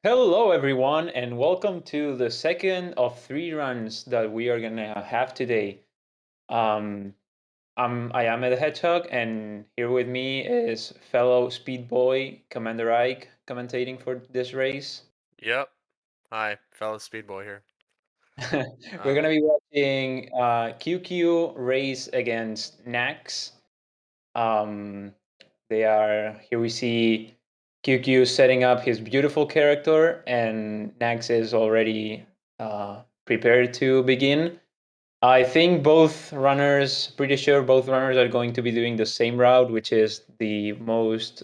Hello, everyone, and welcome to the second of three runs that we are gonna have today. Um, I am the Hedgehog, and here with me is fellow Speed Boy Commander Ike commentating for this race. Yep. Hi, fellow Speedboy here. We're Um, gonna be watching QQ race against Nax. Um, they are here. We see QQ setting up his beautiful character, and Nax is already prepared to begin. I think pretty sure both runners are going to be doing the same route, which is the most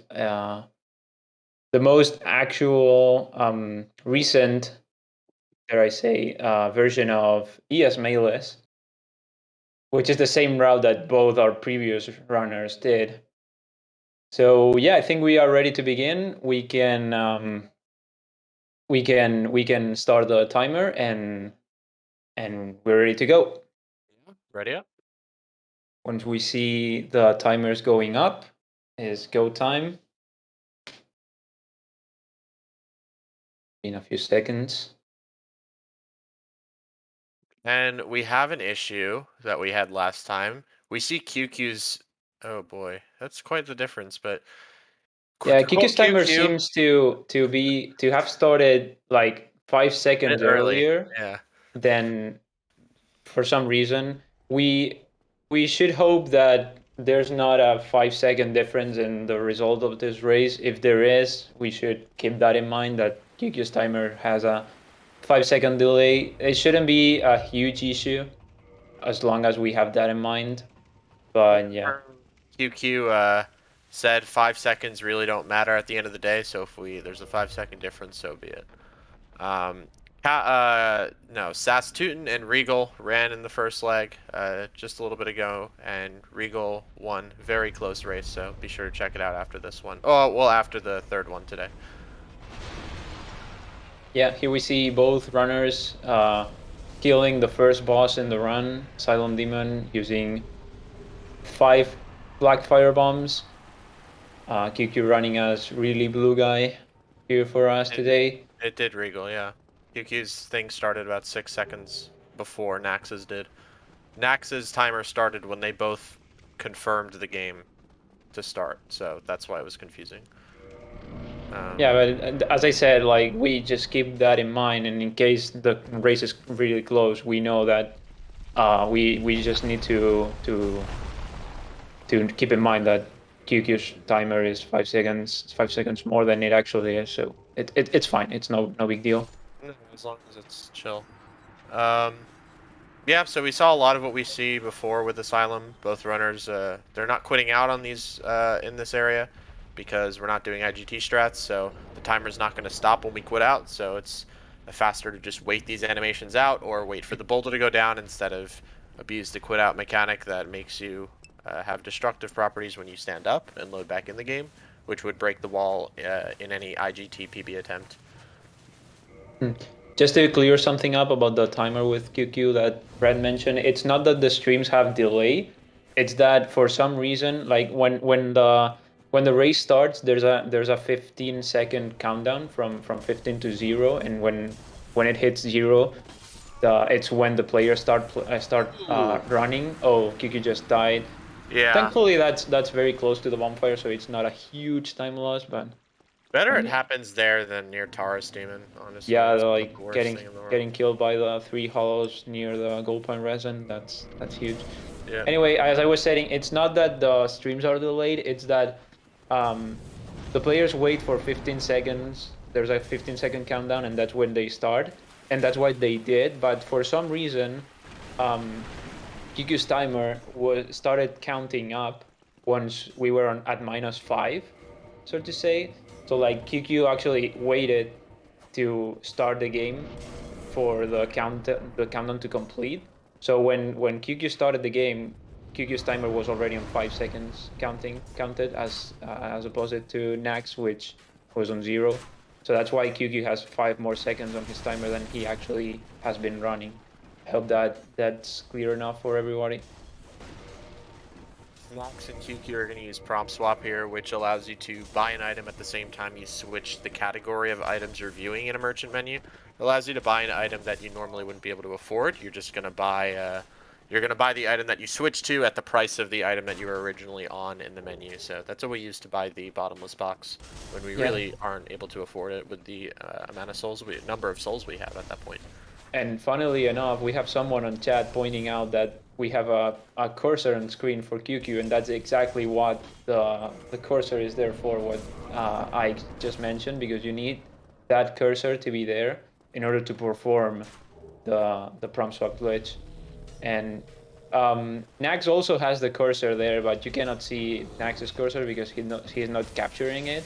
actual recent, dare I say, version of ES Mayless, which is the same route that both our previous runners did. So yeah, I think we are ready to begin. We can start the timer and we're ready to go. Ready up? Once we see the timers going up, is go time in a few seconds. And we have an issue that we had last time. We see QQ's. Oh boy, that's quite the difference. But Yeah, Kiki's timer QQ seems to have started like five a bit seconds early. earlier Yeah. than for some reason. We should hope that there's not a 5 second difference in the result of this race. If there is, we should keep that in mind that QQ's timer has a 5 second delay. It shouldn't be a huge issue as long as we have that in mind. But yeah. QQ said 5 seconds really don't matter at the end of the day. So if there's a 5 second difference, so be it. Um, no, Saskatoon and Regal ran in the first leg just a little bit ago, and Regal won. Very close race, so be sure to check it out after this one. Oh, well, after the third one today. Yeah, here we see both runners killing the first boss in the run, Silent Demon, using 5 black fire bombs. QQ running as really blue guy here for us It, today. it did Regal, yeah. QQ's thing started about 6 seconds before Nax's did. Nax's timer started when they both confirmed the game to start, so that's why it was confusing. Yeah, but as I said, like we just keep that in mind, and in case the race is really close, we know that we just need to keep in mind that QQ's timer is 5 seconds, 5 seconds more than it actually is. So it's fine. It's no big deal. No, as long as it's chill. Um, Yeah, so we saw a lot of what we see before with Asylum. Both runners, they're not quitting out on these in this area because we're not doing IGT strats, so the timer's not going to stop when we quit out. So it's faster to just wait these animations out or wait for the boulder to go down instead of abuse the quit out mechanic that makes you have destructive properties when you stand up and load back in the game, which would break the wall in any IGT PB attempt. Hmm. Just to clear something up about the timer with QQ that Brad mentioned, it's not that the streams have delay. It's that for some reason, like when the race starts, there's a 15-second countdown from 15 to 0, and when it hits 0, it's when the players start running. Oh, QQ just died. Yeah, Thankfully, that's very close to the bonfire, so it's not a huge time loss. better But it yeah. happens there than near Taurus Demon, honestly. Yeah, That's not the like worst getting thing in the world. getting killed by the 3 hollows near the gold point resin. That's huge. Yeah. Anyway, as I was saying, it's not that the streams are delayed. It's that um, the players wait for 15 seconds. There's a 15-second countdown, and that's when they start. And that's what they did. But for some reason, um, QQ's timer started counting up once we were at -5, so to say. So like QQ actually waited to start the game for the countdown to complete. So when QQ started the game, QQ's timer was already on 5 seconds counted as opposed to Nax, which was on 0. So that's why QQ has 5 more seconds on his timer than he actually has been running. I hope that's clear enough for everybody. Nax and QQ are going to use prompt swap here, which allows you to buy an item at the same time you switch the category of items you're viewing in a merchant menu. It allows you to buy an item that you normally wouldn't be able to afford. You're just going to buy the item that you switch to at the price of the item that you were originally on in the menu. So that's what we use to buy the bottomless box when we really aren't able to afford it with the amount of souls, number of souls we have at that point. And funnily enough, we have someone on chat pointing out that we have a cursor on screen for QQ, and that's exactly what the cursor is there for, what I just mentioned, because you need that cursor to be there in order to perform the prompt swap glitch. And Nax also has the cursor there, but you cannot see Nax's cursor because he's not capturing it.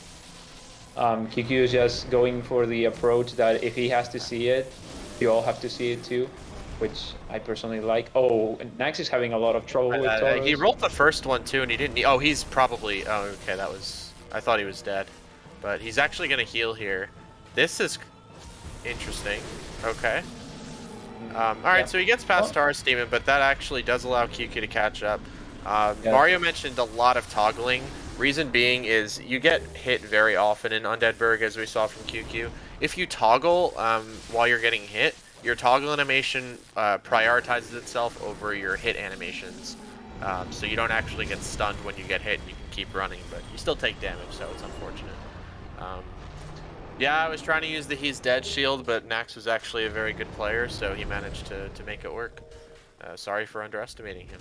QQ is just going for the approach that if he has to see it, you all have to see it too, which I personally like. Oh, Nax is having a lot of trouble with Tauros. He rolled the first one too, and he didn't. Oh, he's probably. Oh, okay, that was. I thought he was dead, but he's actually gonna heal here. This is interesting. Okay. All right, so he gets past Taurus Demon, but that actually does allow QQ to catch up. Mario mentioned a lot of toggling. Reason being is you get hit very often in Undead Berg, as we saw from QQ. If you toggle while you're getting hit, your toggle animation prioritizes itself over your hit animations. So you don't actually get stunned when you get hit, and you can keep running, but you still take damage, so it's unfortunate. Yeah, I was trying to use the He's Dead shield, but Nax was actually a very good player, so he managed to make it work. Sorry for underestimating him.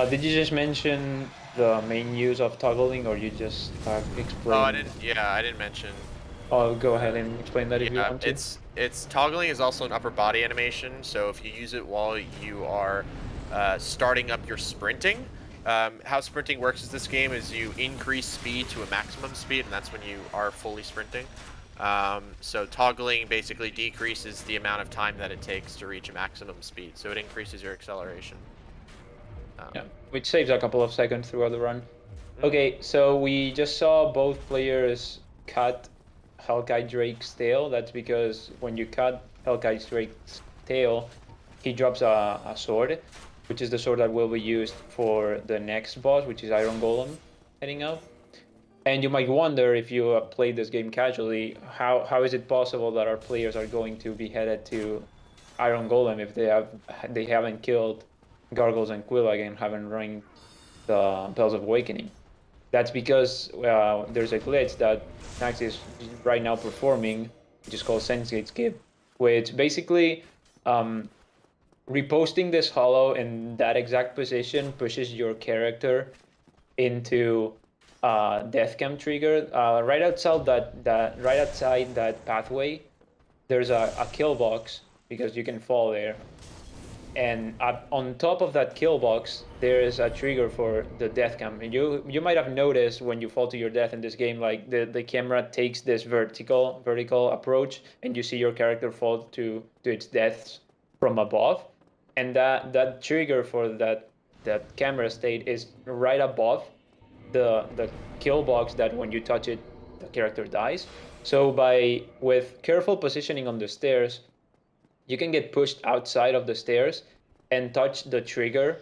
Did you just mention the main use of toggling, or you just explain? Oh, I didn't. Yeah, I didn't mention. Oh, go ahead and explain that if you want to. It's toggling is also an upper body animation, so if you use it while you are starting up your sprinting, how sprinting works in this game is you increase speed to a maximum speed, and that's when you are fully sprinting. So toggling basically decreases the amount of time that it takes to reach a maximum speed, so it increases your acceleration. Yeah, which saves a couple of seconds throughout the run. Okay, so we just saw both players cut Hellkite Drake's tail. That's because when you cut Hellkite Drake's tail, he drops a sword, which is the sword that will be used for the next boss, which is Iron Golem heading up. And you might wonder, if you played this game casually, how is it possible that our players are going to be headed to Iron Golem if they haven't killed Gargles and QueueKyoo and haven't rung the Bells of Awakening? That's because there's a glitch that Nax is right now performing, which is called Sensei Skip, which basically reposting this hollow in that exact position pushes your character into death cam trigger. Right outside that pathway, there's a kill box because you can fall there. And on top of that kill box, there is a trigger for the death cam. And you might have noticed when you fall to your death in this game, like the camera takes this vertical approach, and you see your character fall to its death from above. And that trigger for that camera state is right above the kill box that when you touch it, the character dies. So with careful positioning on the stairs, you can get pushed outside of the stairs and touch the trigger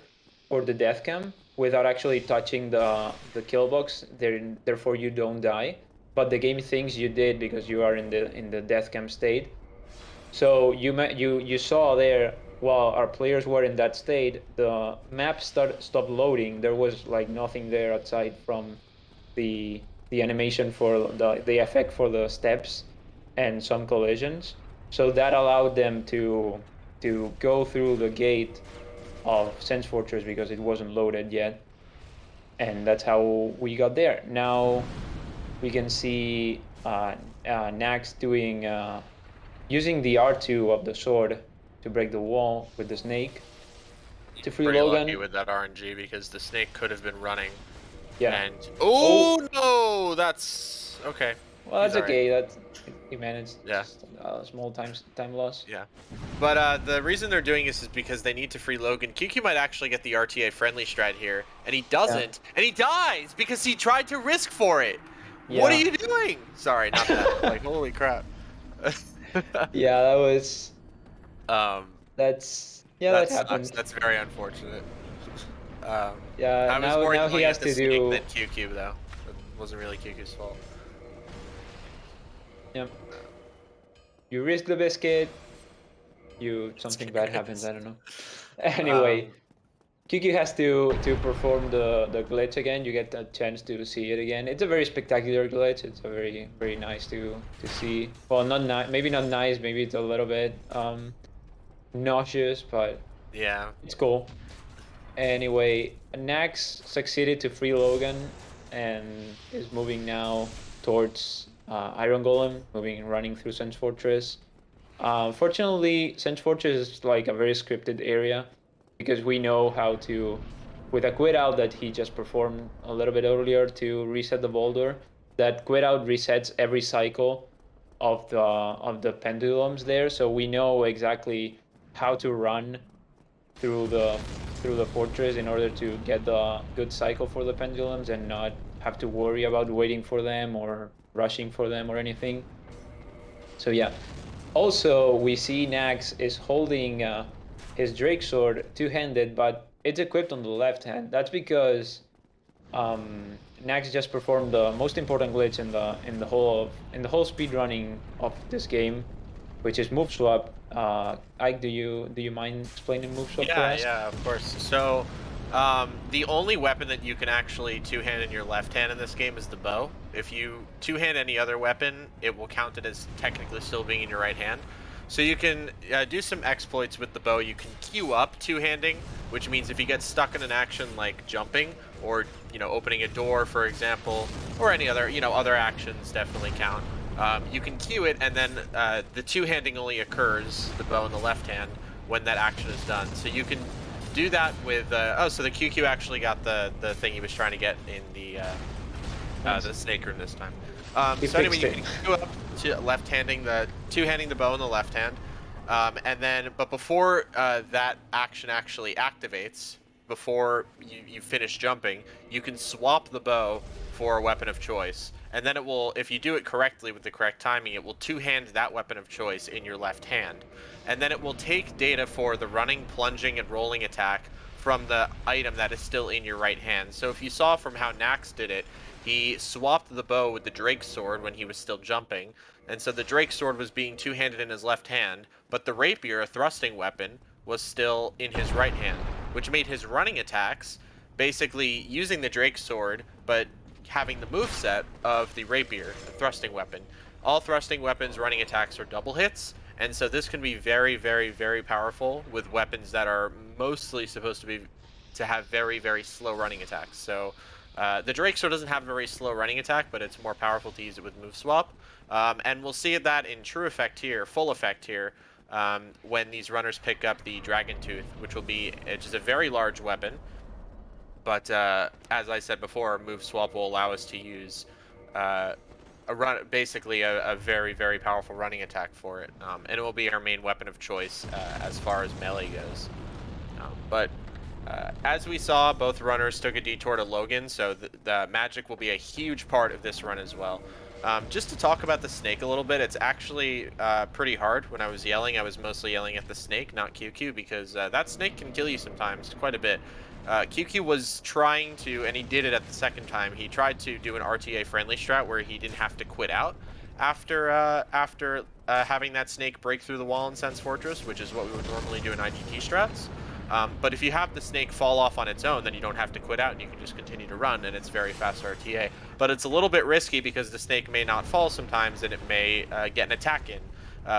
for the death cam without actually touching the kill box. Therefore, you don't die. But the game thinks you did because you are in the death cam state. So you saw there, while our players were in that state, the map stopped loading. There was like nothing there aside from the animation for the effect for the steps and some collisions. So that allowed them to go through the gate of Sense Fortress because it wasn't loaded yet. And that's how we got there. Now we can see Nax doing using the R2 of the sword to break the wall with the snake to free Pretty Logan. lucky with that RNG because the snake could have been running. Yeah. And no, that's okay. Well, that's okay. That he managed. Yeah. Just a small time loss. Yeah. But the reason they're doing this is because they need to free Logan. QQ might actually get the RTA friendly strat here, and he doesn't, and he dies because he tried to risk for it. Yeah. What are you doing? Sorry, not that. Like, holy crap. Yeah, that was. That happens. That's very unfortunate. Yeah, I was more now he yelling has at the to snake do. than QQ though. It wasn't really QQ's fault. Yeah, you risk the biscuit. It's Something bad happens. curious. I don't know. Anyway, QQ has to perform the glitch again. You get a chance to see it again. It's a very spectacular glitch. It's a very nice to see. Well, not maybe not nice. Maybe it's a little bit nauseous, but Yeah. it's cool. Anyway, Nax succeeded to free Logan and is moving now towards Iron Golem, running through Sense Fortress. Fortunately, Sense Fortress is like a very scripted area because we know how to, with a quit out that he just performed a little bit earlier to reset the boulder, that quit out resets every cycle of the pendulums there. So we know exactly how to run through the fortress in order to get the good cycle for the pendulums and not have to worry about waiting for them or rushing for them or anything. So yeah. Also, we see Nax is holding his Drake sword two-handed, but it's equipped on the left hand. That's because Nax just performed the most important glitch in the whole speed running of this game, which is move swap. Ike, do you mind explaining move swap for Yeah, us? yeah, of course. So, the only weapon that you can actually two-hand in your left hand in this game is the bow. If you two-hand any other weapon, it will count it as technically still being in your right hand. So you can do some exploits with the bow. You can queue up two-handing, which means if you get stuck in an action like jumping or opening a door, for example, or any other other actions definitely count. You can queue it, and then the two-handing only occurs, the bow in the left hand, when that action is done. So you can do that with so the QQ actually got the thing he was trying to get in Nice. the snake room this time. He So anyway, fixed you it. can go up to two-handing the bow in the left hand, and then but before that action actually activates, before you finish jumping, you can swap the bow for a weapon of choice, and then it will, if you do it correctly with the correct timing, it will two-hand that weapon of choice in your left hand, and then it will take data for the running, plunging, and rolling attack from the item that is still in your right hand. So if you saw from how Nax did it, he swapped the bow with the Drake sword when he was still jumping, and so the Drake sword was being two-handed in his left hand, but the rapier, a thrusting weapon, was still in his right hand, which made his running attacks basically using the Drake sword, but having the moveset of the rapier, the thrusting weapon. All thrusting weapons running attacks are double hits, and so this can be very powerful with weapons that are mostly supposed to have very slow running attacks. So the Drake sword doesn't have a very slow running attack, but it's more powerful to use it with move swap. And we'll see that in true effect here, full effect here, when these runners pick up the Dragon Tooth, which is a very large weapon. But as I said before, move swap will allow us to use basically a very powerful running attack for it, and it will be our main weapon of choice as far as melee goes. But as we saw, both runners took a detour to Logan, so the magic will be a huge part of this run as well. Just to talk about the snake a little bit, it's actually pretty hard. When I was yelling, I was mostly yelling at the snake, not QQ, because that snake can kill you sometimes, quite a bit. QQ was trying to, and he did it at the second time, he tried to do an RTA friendly strat where he didn't have to quit out after having that snake break through the wall in Sense Fortress, which is what we would normally do in IGT strats. But if you have the snake fall off on its own, then you don't have to quit out and you can just continue to run, and it's very fast RTA. But it's a little bit risky because the snake may not fall sometimes, and it may get an attack in,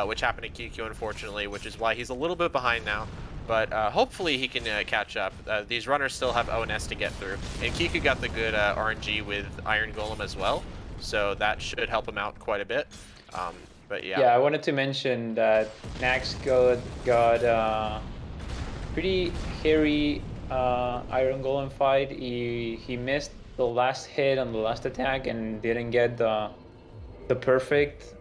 which happened to QQ, unfortunately, which is why he's a little bit behind now. But hopefully he can catch up. These runners still have ONS to get through. And QQ got the good RNG with Iron Golem as well, so that should help him out quite a bit. But yeah. Yeah, I wanted to mention that Nax got pretty hairy Iron Golem fight. He missed the last hit on the last attack and didn't get the perfect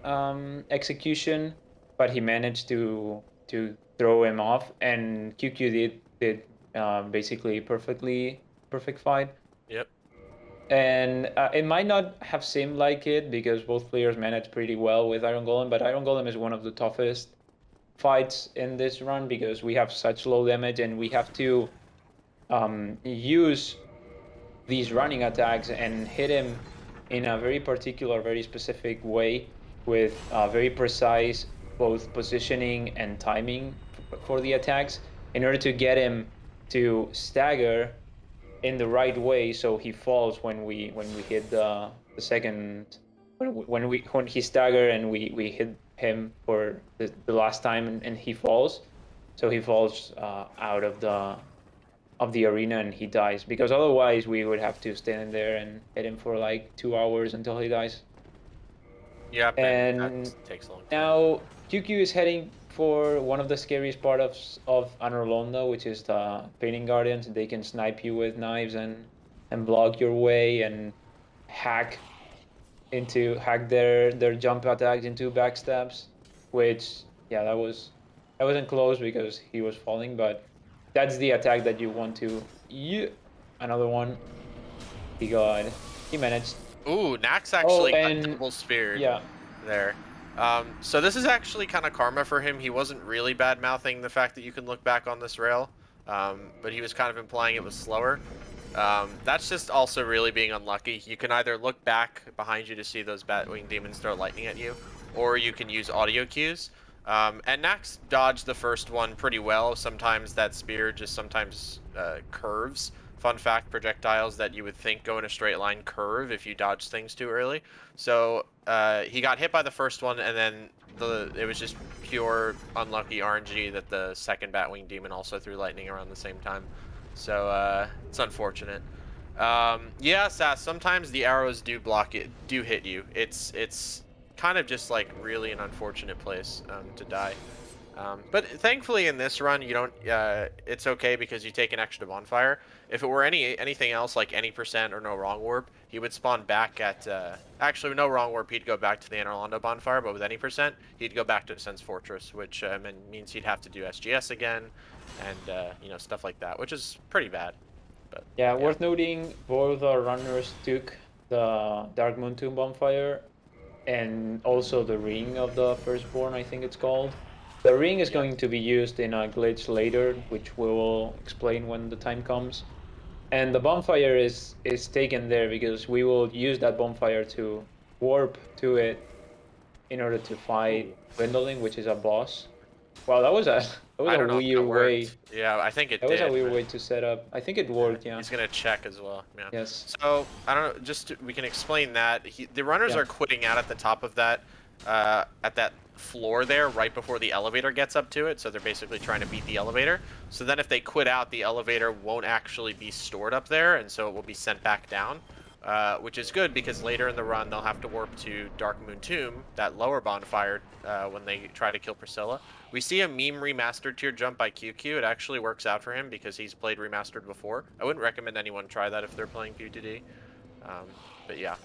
execution, but he managed to throw him off, and QQ did basically perfect fight. Yep. And it might not have seemed like it because both players managed pretty well with Iron Golem, but Iron Golem is one of the toughest fights in this run because we have such low damage and we have to use these running attacks and hit him in a very particular, very specific way with very precise both positioning and timing for the attacks in order to get him to stagger in the right way so he falls when we hit the second when he stagger and we hit him for the last time and he falls, so he falls out of the arena and he dies, because otherwise we would have to stand there and hit him for like 2 hours until he dies. Yep, and And that takes a long time. now QQ is heading for one of the scariest parts of Anorlondo, which is the Painting Guardians. They can snipe you with knives and block your way and hack hack their jump attacks into backstabs, which yeah, that wasn't close because he was falling, but that's the attack that you want to. Yeah, another one. He managed. Ooh, Nax Oh, actually got and double speared yeah, there. So this is actually kind of karma for him. He wasn't really bad mouthing the fact that you can look back on this rail, but he was kind of implying it was slower. That's just also really being unlucky. You can either look back behind you to see those Batwing Demons throw lightning at you, or you can use audio cues. And Nax dodged the first one pretty well. Sometimes that spear just sometimes curves. Fun fact, projectiles that you would think go in a straight line curve if you dodge things too early. So he got hit by the first one, and then it was just pure unlucky RNG that the second Batwing Demon also threw lightning around the same time. So it's unfortunate. Yeah, Sass, sometimes the arrows do hit you. It's kind of just like really an unfortunate place to die. But thankfully in this run you don't. It's okay because you take an extra bonfire. If it were anything else like any percent or no wrong warp, he would spawn back at. Actually, no wrong warp, he'd go back to the Anorlondo bonfire. But with any percent, he'd go back to Sense Fortress, which means he'd have to do SGS again, and you know, stuff like that, which is pretty bad. But yeah. Worth noting, both our runners took the Dark Moon Tomb bonfire and also the ring of the Firstborn, I think it's called. The ring is yeah. going to be used in a glitch later, which we will explain when the time comes. And the bonfire is taken there because we will use that bonfire to warp to it in order to fight Ooh. Gwendolyn, which is a boss. Wow, that was a that was I a don't know if that weird way. worked. Yeah, I think it That was a did, weird but way to set up. I think it worked. Yeah. he's gonna check as well. Yeah. Yes. So I don't know. We can explain that the runners Yeah. are quitting out at the top of that, at that floor there, right before the elevator gets up to it. So they're basically trying to beat the elevator. So then if they quit out, the elevator won't actually be stored up there, and so it will be sent back down. Which is good because later in the run they'll have to warp to Dark Moon Tomb, that lower bonfire, when they try to kill Priscilla. We see a meme remastered tier jump by QueueKyoo. It actually works out for him because he's played remastered before. I wouldn't recommend anyone try that if they're playing PTDE. But yeah.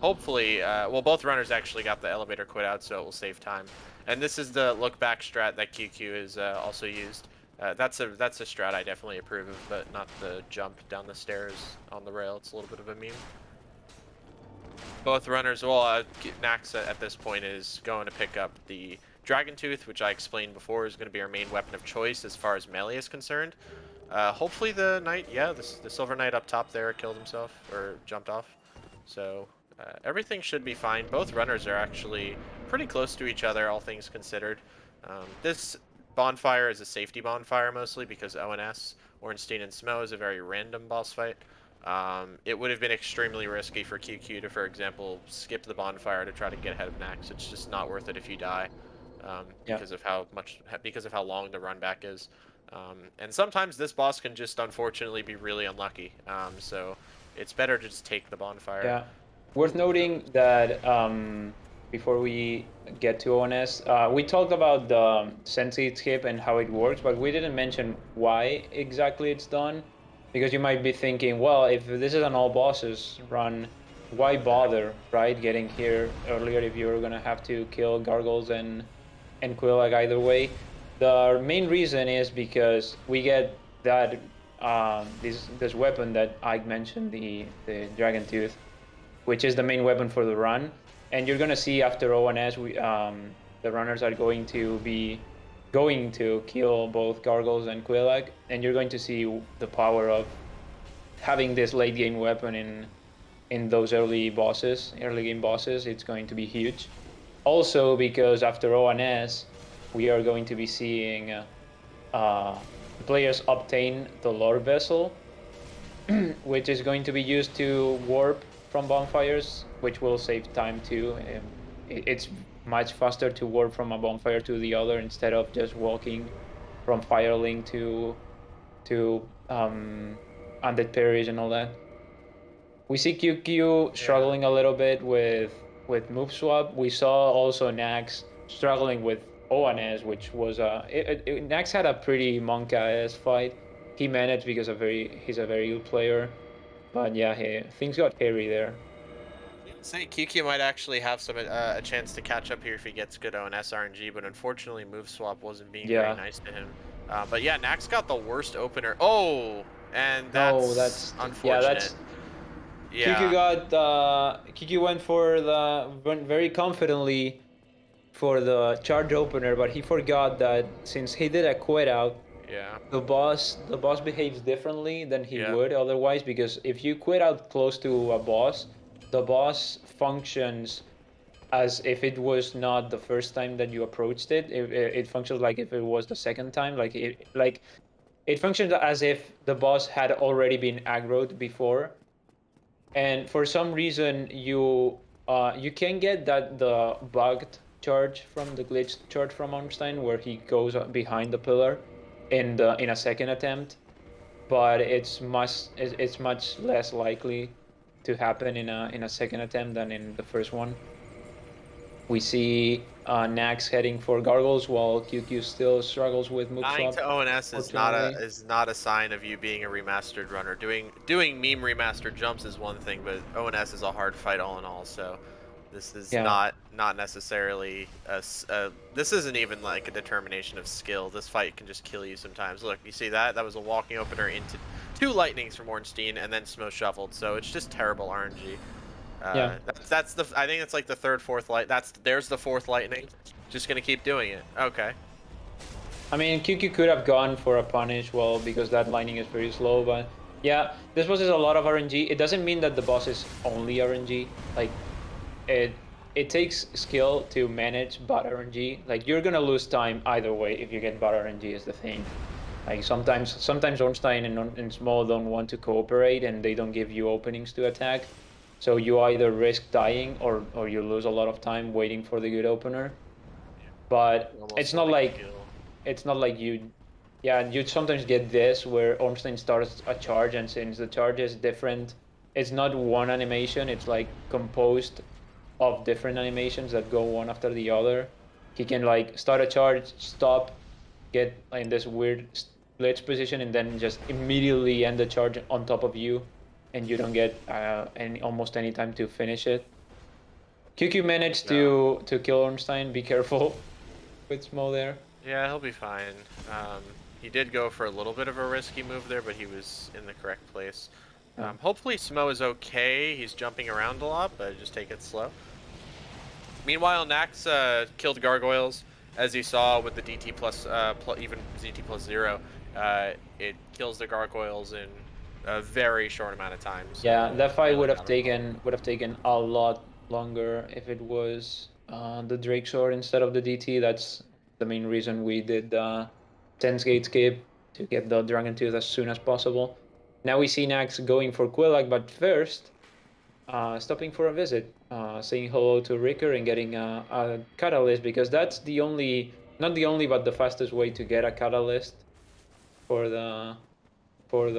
Hopefully, well, both runners actually got the elevator quit out, so it will save time. And this is the look back strat that QueueKyoo is also used. That's a strat I definitely approve of, but not the jump down the stairs on the rail. It's a little bit of a meme. Both runners, well, Nax at this point is going to pick up the Dragon Tooth, which I explained before is going to be our main weapon of choice as far as melee is concerned. Hopefully the knight, yeah, the silver knight up top there killed himself or jumped off. So everything should be fine. Both runners are actually pretty close to each other, all things considered. This bonfire is a safety bonfire mostly because ONS, Ornstein and Smo, is a very random boss fight. It would have been extremely risky for QueueKyoo to, for example, skip the bonfire to try to get ahead of Nax. It's just not worth it if you die, because of how long the run back is. And sometimes this boss can just unfortunately be really unlucky. So it's better to just take the bonfire. Yeah. Worth noting that before we get to ONS, we talked about the Sensei skip and how it works, but we didn't mention why exactly it's done. Because you might be thinking, well, if this is an all bosses run, why bother, right? Getting here earlier if you're gonna have to kill Gargles and QueueKyoo either way. The main reason is because we get that this weapon that Ike mentioned, the Dragon Tooth, which is the main weapon for the run. And you're gonna see after ONS, the runners are going to be going to kill both Gargoyles and QueueKyoo, and you're going to see the power of having this late game weapon in those early game bosses. It's going to be huge. Also, because after ONS, we are going to be seeing players obtain the lore vessel, which is going to be used to warp from bonfires, which will save time too. It's much faster to warp from a bonfire to the other instead of just walking from Firelink to Undead Parish and all that. We see QueueKyoo struggling a little bit with move swap. We saw also Nax struggling with ONS, which was Nax had a pretty monk-ass fight. He managed because he's a very good player, but yeah, things got hairy there. Say QueueKyoo might actually have some a chance to catch up here if he gets good ONS RNG, but unfortunately move swap wasn't being very nice to him. But yeah, Nax got the worst opener. Oh, and that's unfortunate. QueueKyoo QueueKyoo went very confidently for the charge opener, but he forgot that since he did a quit out, the boss behaves differently than he would otherwise, because if you quit out close to a boss, the boss functions as if it was not the first time that you approached it. It functions like if it was the second time, it functions as if the boss had already been aggroed before, and for some reason you can get the bugged charge from the glitched charge from Ornstein, where he goes behind the pillar in a second attempt, but it's much less likely to happen in a second attempt than in the first one. We see Nax heading for Gargoyles while QueueKyoo still struggles with move Dying swap. to ONS is not a sign of you being a remastered runner. Doing meme remastered jumps is one thing, but ONS is a hard fight all in all. So this is not necessarily this isn't even like a determination of skill. This fight can just kill you sometimes. Look, you see that? That was a walking opener into 2 lightnings from Ornstein and then Smo shuffled. So it's just terrible RNG. That's the I think it's like the third, fourth light. There's the 4th lightning. Just gonna keep doing it. Okay. I mean, QueueKyoo could have gone for a punish, well, because that lightning is very slow, but yeah, this boss is a lot of RNG. It doesn't mean that the boss is only RNG. Like, it takes skill to manage bot RNG. Like, you're gonna lose time either way if you get bot RNG is the thing. Like, sometimes Ornstein and Small don't want to cooperate and they don't give you openings to attack. So you either risk dying or you lose a lot of time waiting for the good opener. But it's not like you'd sometimes get this where Ornstein starts a charge, and since the charge is different, it's not one animation, it's like composed of different animations that go one after the other. He can like start a charge, stop, get in this weird glitch position, and then just immediately end the charge on top of you, and you don't get almost any time to finish it. QueueKyoo managed to kill Ornstein. Be careful with Smo there. Yeah, he'll be fine. He did go for a little bit of a risky move there, but he was in the correct place. Hopefully Smo is okay. He's jumping around a lot, but just take it slow. Meanwhile, Nax killed Gargoyles, as you saw with the DT plus, even DT plus 0. It kills the Gargoyles in a very short amount of time. So yeah, that fight would have taken a lot longer if it was the Drake Sword instead of the DT. That's the main reason we did the 10 gate skip, to get the Dragon Tooth as soon as possible. Now we see Nax going for QueueKyoo, but first stopping for a visit, saying hello to Ricker and getting a catalyst, because that's the only, not the only, but the fastest way to get a catalyst for the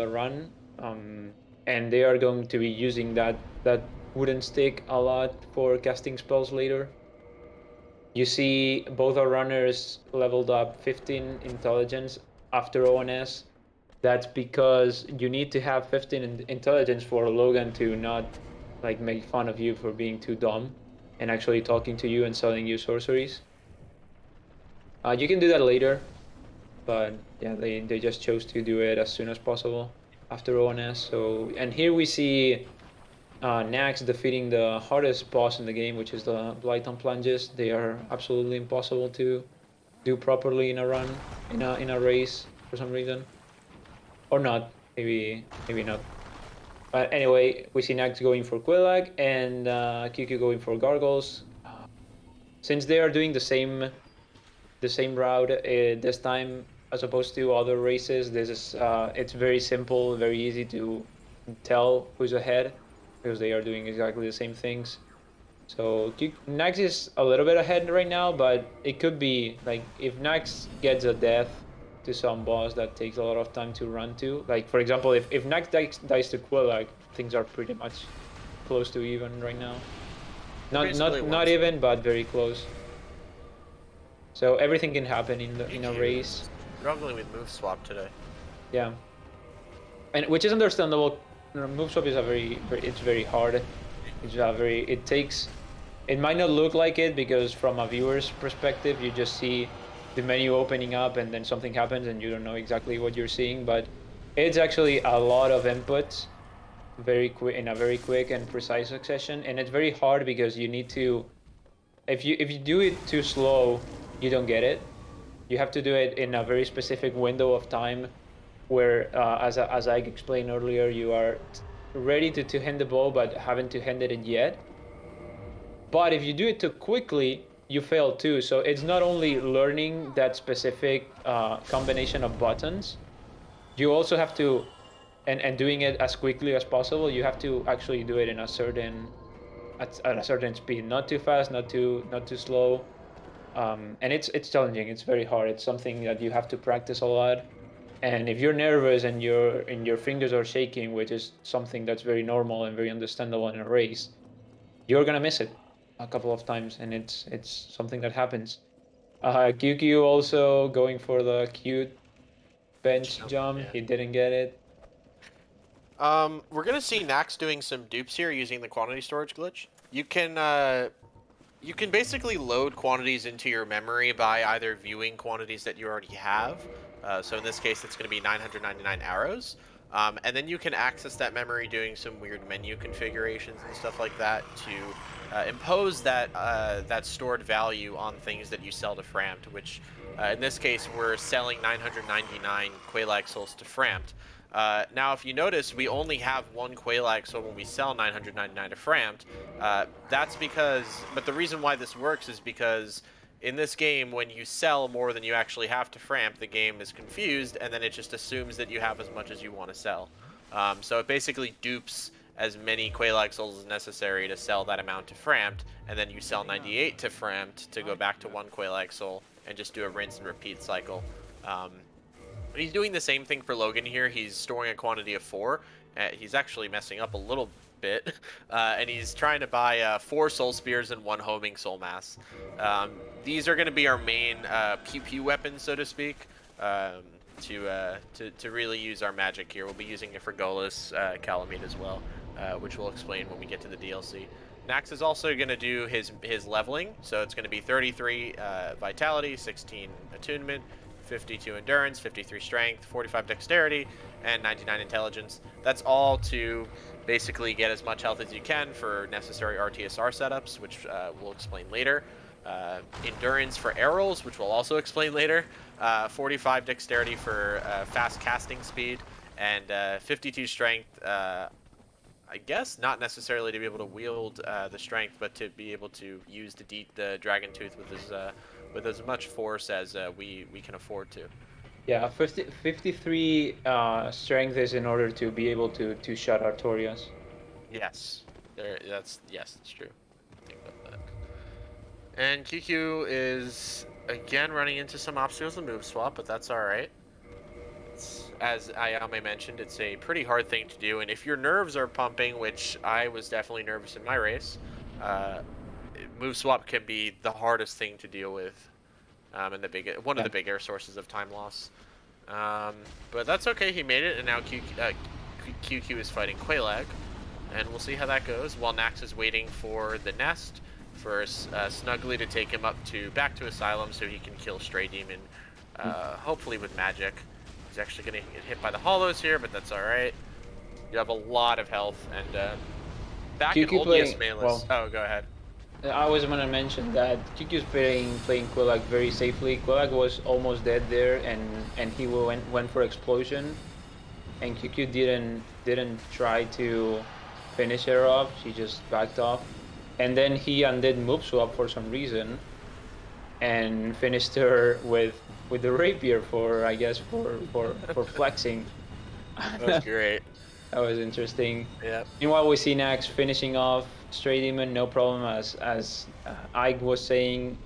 run. And they are going to be using that wooden stick a lot for casting spells later. You see both our runners leveled up 15 intelligence after ONS. That's because you need to have 15 intelligence for Logan to not like make fun of you for being too dumb and actually talking to you and selling you sorceries. You can do that later, but yeah, they just chose to do it as soon as possible after ONS. So, and here we see Nax defeating the hardest boss in the game, which is the Blight on Plunges. They are absolutely impossible to do properly in a run, in a race for some reason, or not. Maybe not. But anyway, we see Nax going for Quillag and QQ going for Gargles. Since they are doing the same route this time as opposed to other races, this is it's very simple, very easy to tell who's ahead because they are doing exactly the same things. So Nax is a little bit ahead right now, but it could be like if Nax gets a death to some boss that takes a lot of time to run to. Like for example, if Nax dies to Quillag, things are pretty much close to even right now. Basically Not once. even, but very close. So everything can happen in a QQ race. is struggling with move swap today. Yeah, and which is understandable. Move swap is it's very hard. It's a very it takes. It might not look like it because from a viewer's perspective, you just see the menu opening up and then something happens and you don't know exactly what you're seeing. But it's actually a lot of inputs very quick in a very quick and precise succession, and it's very hard because you need to. If you do it too slow, you don't get it. You have to do it in a very specific window of time where, as I explained earlier, you are ready to two-hand the ball but haven't two-handed it yet. But if you do it too quickly, you fail too. So it's not only learning that specific combination of buttons, you also have to, and doing it as quickly as possible, you have to actually do it in a certain at a certain speed, not too fast, not too slow. And it's challenging. It's very hard. It's something that you have to practice a lot. And if you're nervous and your fingers are shaking, which is something that's very normal and very understandable in a race, you're gonna miss it a couple of times, and it's something that happens. QQ also going for the cute bench jump. Yeah. He didn't get it. We're gonna see Nax doing some dupes here using the quantity storage glitch. You can basically load quantities into your memory by either viewing quantities that you already have. So in this case, it's going to be 999 arrows. And then you can access that memory doing some weird menu configurations and stuff like that to impose that stored value on things that you sell to Framed, which in this case, we're selling 999 Quelaag souls to Framed. Now, if you notice, we only have one Quelaag soul when we sell 999 to Framed. That's because, but the reason why this works is because in this game, when you sell more than you actually have to Framp, the game is confused, and then it just assumes that you have as much as you want to sell. So it basically dupes as many Quelaag souls as necessary to sell that amount to Frampt, and then you sell 98 to Frampt to go back to one Quelaag soul and just do a rinse and repeat cycle. He's doing the same thing for Logan here. He's storing a quantity of 4. He's actually messing up a little bit, and he's trying to buy 4 soul spears and 1 homing soul mass. These are going to be our main pew pew weapons, so to speak, to really use our magic here. We'll be using it for Golas, Calamite as well, which we'll explain when we get to the DLC. Nax is also going to do his leveling, so it's going to be 33 Vitality, 16 Attunement, 52 Endurance, 53 Strength, 45 Dexterity, and 99 Intelligence. That's all to basically get as much health as you can for necessary RTSR setups, which we'll explain later. Endurance for arrows, which we'll also explain later. 45 Dexterity for fast casting speed, and 52 Strength, I guess not necessarily to be able to wield the strength, but to be able to use the Dragon Tooth with as much force as we can afford to. Yeah, 53 strength is in order to be able to shut Artorias. Yes, that's true. Think about that. And QQ is again running into some obstacles in move swap, but that's all right. As Ayame mentioned, it's a pretty hard thing to do, and if your nerves are pumping, which I was definitely nervous in my race, move swap can be the hardest thing to deal with, and one of the bigger sources of time loss. But that's okay, he made it, and now QQ is fighting Quelaag, and we'll see how that goes, while Nax is waiting for the nest, for Snuggly to take him back to Asylum so he can kill Stray Demon, hopefully with magic. He's actually going to get hit by the hollows here, but that's alright. You have a lot of health, and back in Oldius Malus... Oh, go ahead. I was gonna mention that QQ's playing QueueKyoo very safely. QueueKyoo was almost dead there, and he went for explosion, and QQ didn't try to finish her off. She just backed off, and then he undid move swap for some reason, and finished her with the rapier for, I guess, for flexing. That was great. That was interesting. Yep. Meanwhile, we see Nax finishing off Stray Demon, no problem, as Ike was saying,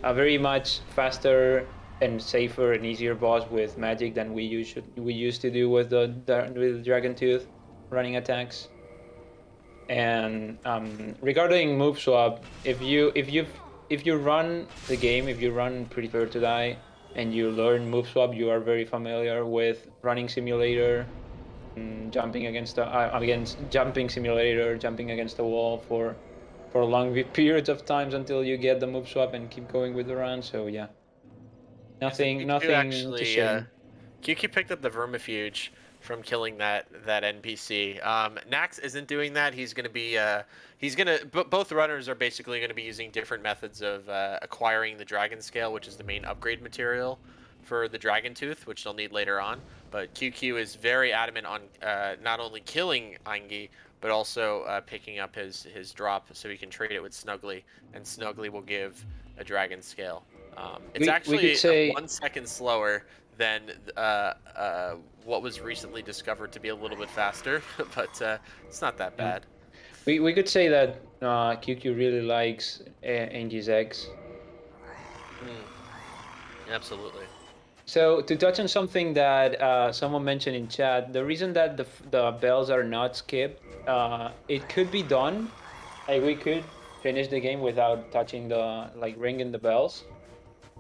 a very much faster and safer and easier boss with magic than we used to do with the Dragon Tooth running attacks. And regarding move swap, if you run the game, if you run Prepare to Die, and you learn move swap, you are very familiar with running simulator, jumping against jumping simulator, jumping against the wall for long periods of times until you get the move swap and keep going with the run. So yeah, Yeah, so QQ nothing to actually, shame. QQ picked up the vermifuge from killing that NPC. Nax isn't doing that. He's gonna be both runners are basically gonna be using different methods of acquiring the dragon scale, which is the main upgrade material for the dragon tooth, which they'll need later on. But QQ is very adamant on not only killing Angi, but also picking up his drop so he can trade it with Snuggly, and Snuggly will give a dragon scale. It's We could actually say 1 second slower than what was recently discovered to be a little bit faster, but it's not that yeah. bad. We could say that QQ really likes Angie's eggs. Mm, absolutely. So to touch on something that someone mentioned in chat, the reason that the bells are not skipped, it could be done. Like we could finish the game without touching ringing the bells.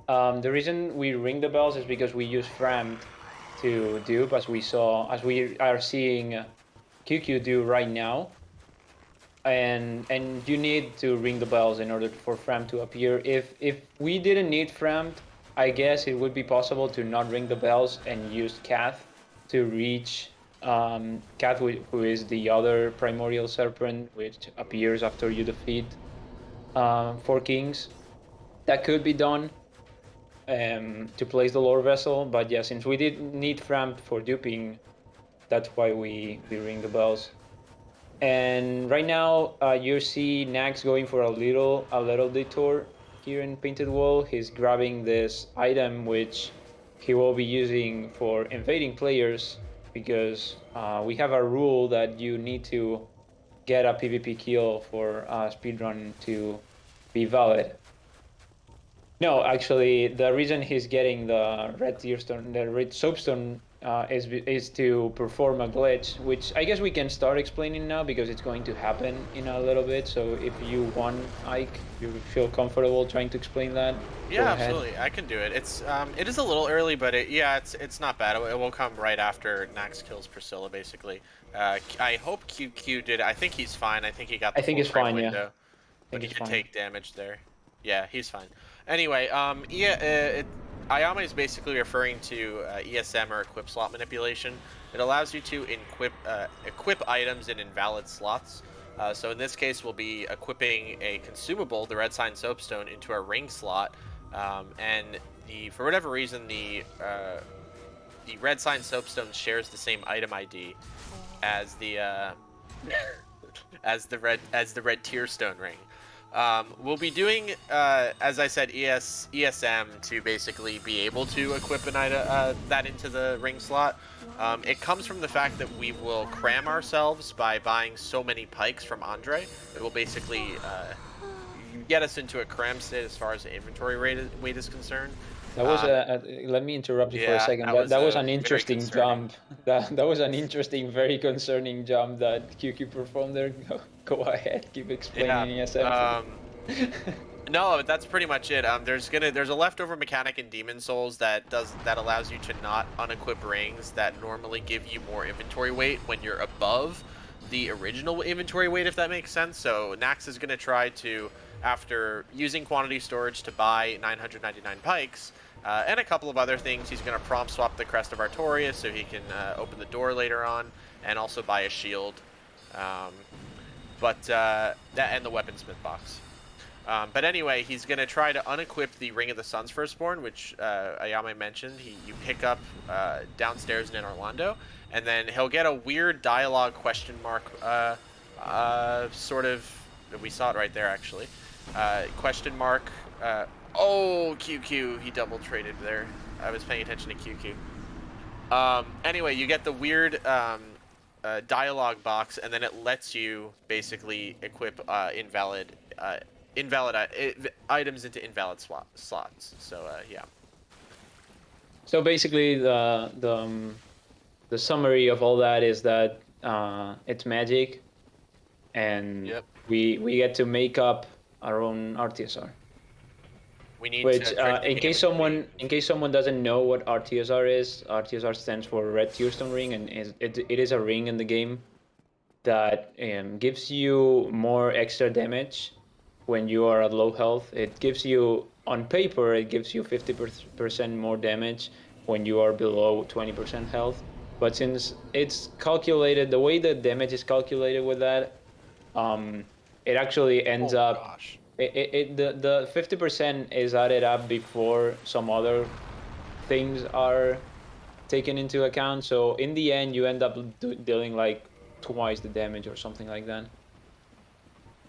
The reason we ring the bells is because we use Framed to dupe, as we are seeing QQ do right now, and you need to ring the bells in order for Fram to appear. If we didn't need Fram, I guess it would be possible to not ring the bells and use Kath to reach Kath, who is the other primordial serpent, which appears after you defeat four kings. That could be done to place the lore vessel, but yeah, since we did need Fram for duping, that's why we ring the bells. And right now, you see Nax going for a little detour here in Painted Wall. He's grabbing this item which he will be using for invading players because we have a rule that you need to get a PvP kill for speedrun to be valid. No, actually, the reason he's getting the red tearstone, the red soapstone, is to perform a glitch, which I guess we can start explaining now because it's going to happen in a little bit. So if you want, Ike, you feel comfortable trying to explain that, go Yeah, ahead. absolutely. I can do it. It is a little early, but it's not bad. It will come right after Nax kills Priscilla, basically. I hope QQ did. I think he's fine. I think he got I the think full it's frame fine. Yeah, window, I but think he it's did fine. take damage there. Yeah, he's fine. Anyway, Ayame is basically referring to ESM or equip slot manipulation. It allows you to equip items in invalid slots. So in this case, we'll be equipping a consumable, the red sign soapstone, into a ring slot, and for whatever reason the red sign soapstone shares the same item ID as the as the red tearstone ring. We'll be doing, as I said, ESM to basically be able to equip an item that into the ring slot. It comes from the fact that we will cram ourselves by buying so many pikes from Andre. It will basically get us into a cram state as far as the inventory weight is concerned. That was Um, let me interrupt you for a yeah, second. that was That was an very interesting concerning. jump. That was an interesting, very concerning jump that QQ performed there. Go ahead, keep Yeah. explaining ESM, Um, please. No, that's pretty much it. There's a leftover mechanic in Demon Souls that allows you to not unequip rings that normally give you more inventory weight when you're above the original inventory weight, if that makes sense. So Nax is gonna try to, after using quantity storage to buy 999 pikes and a couple of other things, he's gonna prompt swap the Crest of Artorias so he can open the door later on, and also buy a shield, but that and the weaponsmith box. But anyway, he's going to try to unequip the Ring of the Sun's Firstborn, which Ayame mentioned. You pick up downstairs in Orlando, and then he'll get a weird dialogue question mark sort of. We saw it right there, actually. Question mark. Oh, QueueKyoo, he double traded there. I was paying attention to QueueKyoo. Anyway, you get the weird dialogue box, and then it lets you basically equip invalid items into invalid slots. So yeah. So basically, the summary of all that is that it's magic, and Yep. we get to make up our own RTSR. We need Which, to trick the in game case someone doesn't know what RTSR is, RTSR stands for Red Tearstone Ring, and it is a ring in the game that gives you more extra damage when you are at low health. It gives you, on paper, it gives you 50% more damage when you are below 20% health. But since it's calculated, the way the damage is calculated with that, it actually ends up. Gosh. The 50% is added up before some other things are taken into account. So in the end, you end up dealing like twice the damage or something like that.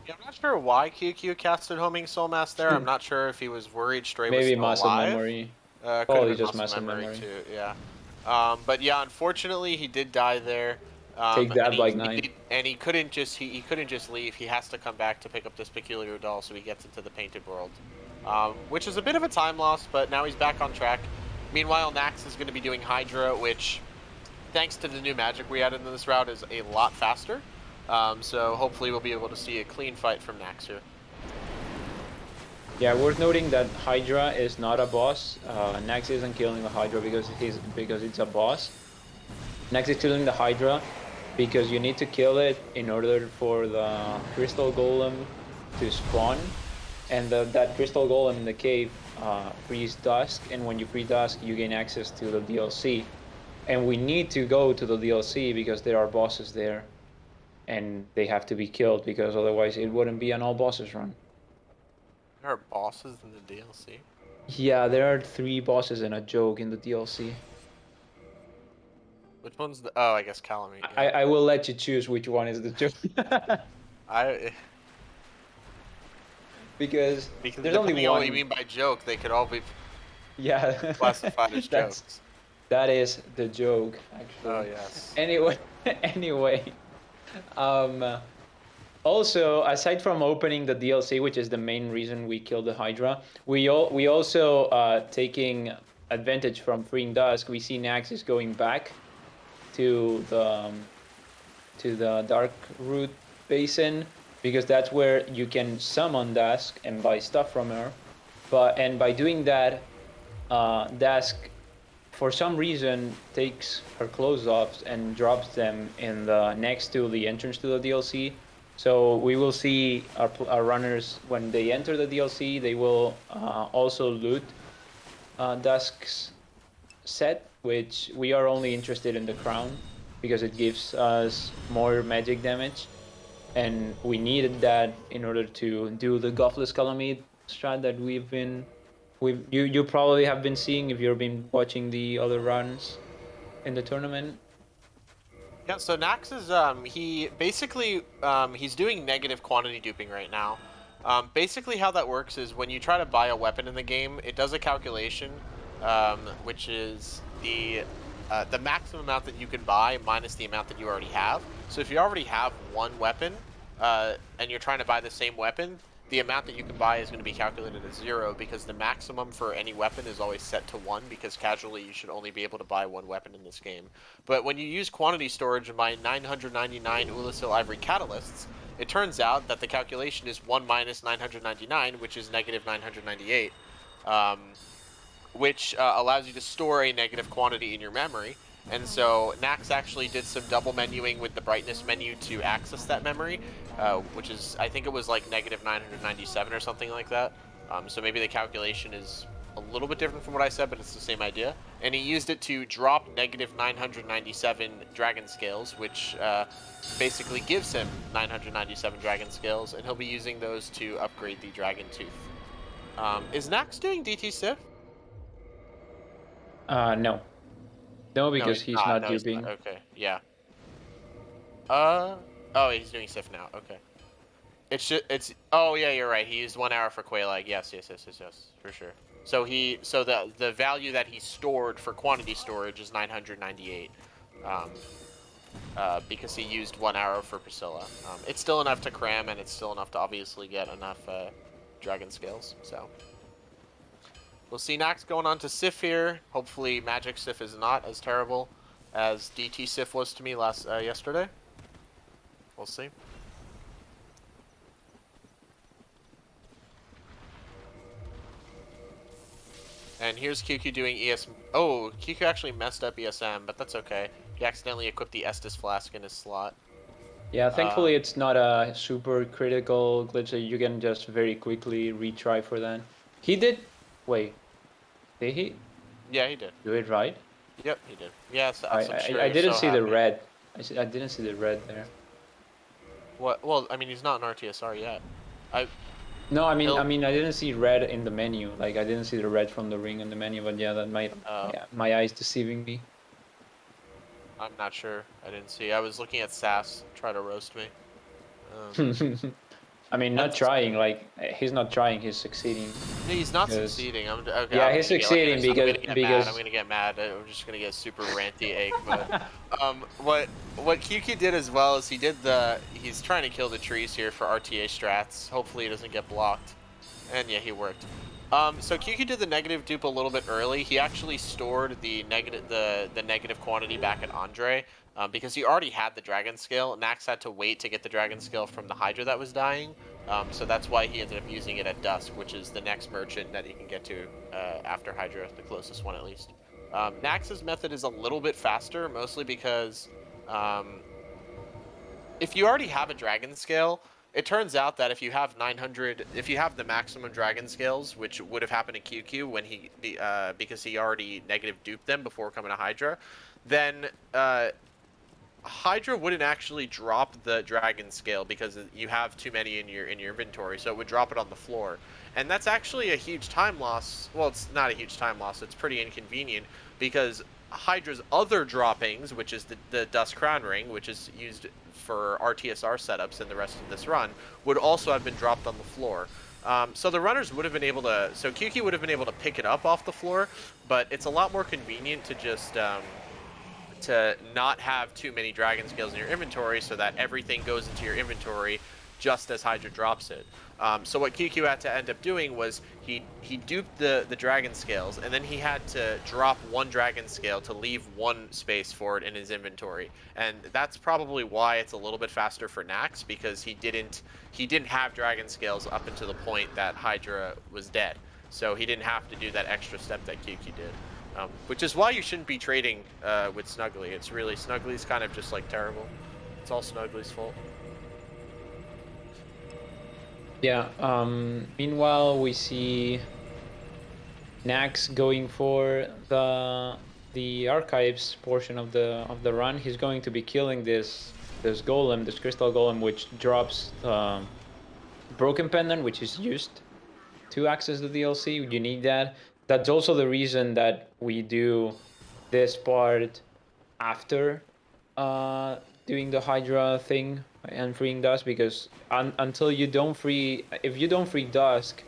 Yeah, I'm not sure why QueueKyoo casted Homing Soul Mass there. I'm not sure if he was worried Stray was Maybe still muscle alive. memory. Could Probably have been just muscle memory too. Yeah. But yeah, unfortunately, he did die there. Take that, Bike 9. And he couldn't just leave. He has to come back to pick up this peculiar doll, so he gets into the painted world, which is a bit of a time loss. But now he's back on track. Meanwhile, Nax is going to be doing Hydra, which, thanks to the new magic we added in this route, is a lot faster. So hopefully we'll be able to see a clean fight from Nax here. Yeah, worth noting that Hydra is not a boss. Nax isn't killing the Hydra because it's a boss. Nax is killing the Hydra because you need to kill it in order for the crystal golem to spawn, and that crystal golem in the cave frees dusk, and when you free dusk you gain access to the DLC, and we need to go to the DLC because there are bosses there and they have to be killed, because otherwise it wouldn't be an all bosses run. There are bosses in the DLC? Yeah, there are 3 bosses and a joke in the DLC. Which one's the... Oh, I guess Calamite. Yeah. I will let you choose which one is the joke. Because there's only one. What you mean by joke, they could all be classified as jokes. That is the joke, actually. Oh, yes. Anyway. Also, aside from opening the DLC, which is the main reason we killed the Hydra, we also taking advantage from freeing Dusk. We see Nax is going back to the Dark Root Basin, because that's where you can summon Dusk and buy stuff from her. And by doing that, Dusk, for some reason, takes her clothes off and drops them in next to the entrance to the DLC. So we will see our runners, when they enter the DLC, they will also loot Dusk's set, which we are only interested in the crown because it gives us more magic damage, and we needed that in order to do the Gothless Calamite strat that you probably have been seeing if you've been watching the other runs in the tournament. Yeah, so Nax is he basically he's doing negative quantity duping right now. Basically how that works is when you try to buy a weapon in the game, it does a calculation, which is the maximum amount that you can buy minus the amount that you already have. So if you already have one weapon and you're trying to buy the same weapon, the amount that you can buy is going to be calculated as 0, because the maximum for any weapon is always set to 1, because casually you should only be able to buy one weapon in this game. But when you use quantity storage and buy 999 Ulasil Ivory Catalysts, it turns out that the calculation is 1 minus 999, which is negative 998, which allows you to store a negative quantity in your memory. And so Nax actually did some double menuing with the brightness menu to access that memory, which is, I think it was like negative 997 or something like that. So maybe the calculation is a little bit different from what I said, but it's the same idea. And he used it to drop negative 997 dragon scales, which basically gives him 997 dragon scales, and he'll be using those to upgrade the dragon tooth. Is Nax doing DT Sif? No. No, No, because he's he's not. not No, he's not. duping. Okay, yeah. Oh, he's doing Sif now. Okay. Oh yeah, you're right. He used 1 hour for QueueKyoo. Yes, for sure. So the value that he stored for quantity storage is 998, because he used 1 hour for Priscilla. It's still enough to cram, and it's still enough to obviously get enough dragon scales. So we'll see Nax going on to Sif here. Hopefully, Magic Sif is not as terrible as DT Sif was to me yesterday. We'll see. And here's QueueKyoo doing ES. Oh, QueueKyoo actually messed up ESM, but that's okay. He accidentally equipped the Estus flask in his slot. Yeah, thankfully it's not a super critical glitch that you can just very quickly retry for that. He did. Wait, did he Yeah, he did. do it right? Yep, he did. Yes, I I'm sure I you're didn't so see the happy. red. I didn't see the red there. What? Well, I mean, he's not an RTSR yet. I. No, I He'll. mean I didn't see red in the menu. Like I didn't see the red from the ring in the menu. But yeah, that might. Yeah, my eyes deceiving me. I'm not sure. I didn't see. I was looking at Sass try to roast me. I mean, not That's. trying. Like he's not trying. He's succeeding. He's not Because succeeding. Okay. yeah, I'm he's gonna get like. succeeding I'm gonna get mad. I'm because gonna get mad. I'm just gonna get super ranty egg mode. What QQ did as well is he's trying to kill the trees here for RTA strats. Hopefully he doesn't get blocked. And yeah, he worked. So QQ did the negative dupe a little bit early. He actually stored the negative quantity back at Andre, because he already had the dragon scale. Nax had to wait to get the dragon scale from the Hydra that was dying. So that's why he ended up using it at Dusk, which is the next merchant that he can get to after Hydra, the closest one at least. Nax's method is a little bit faster, mostly because if you already have a dragon scale, it turns out that if you have the maximum dragon scales, which would have happened to QQ when because he already negative duped them before coming to Hydra, then Hydra wouldn't actually drop the dragon scale because you have too many in your inventory, so it would drop it on the floor. And that's actually a huge time loss. Well, it's not a huge time loss. It's pretty inconvenient because Hydra's other droppings, which is the Dust Crown Ring, which is used for RTSR setups in the rest of this run, would also have been dropped on the floor. So the runners would have been able to, so QQ would have been able to pick it up off the floor, but it's a lot more convenient to just to not have too many dragon scales in your inventory so that everything goes into your inventory just as Hydra drops it. So what QQ had to end up doing was he duped the dragon scales, and then he had to drop one dragon scale to leave one space for it in his inventory. And that's probably why it's a little bit faster for Nax, because he didn't have dragon scales up until the point that Hydra was dead. So he didn't have to do that extra step that QQ did. Which is why you shouldn't be trading with Snuggly. It's really, Snuggly's kind of just like terrible. It's all Snuggly's fault. yeah. Meanwhile, we see Nax going for the archives portion of the run. He's going to be killing this golem, this crystal golem, which drops broken pendant, which is used to access the DLC. You need that. That's also the reason that we do this part after doing the Hydra thing and freeing Dusk, because until you don't free, if you don't free Dusk,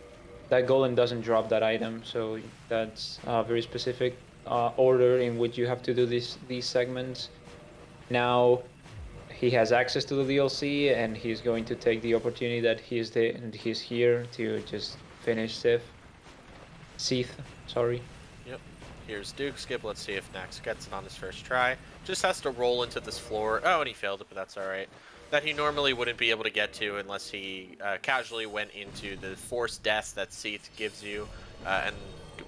that golem doesn't drop that item. So that's a very specific order in which you have to do these segments. Now he has access to the DLC, and he's going to take the opportunity that he's here to just finish Seath. Sorry. Yep. Here's Duke Skip. Let's see if Nax gets it on his first try. Just has to roll into this floor. Oh, and he failed it, but that's all right. That he normally wouldn't be able to get to unless he casually went into the forced deaths that Seath gives you and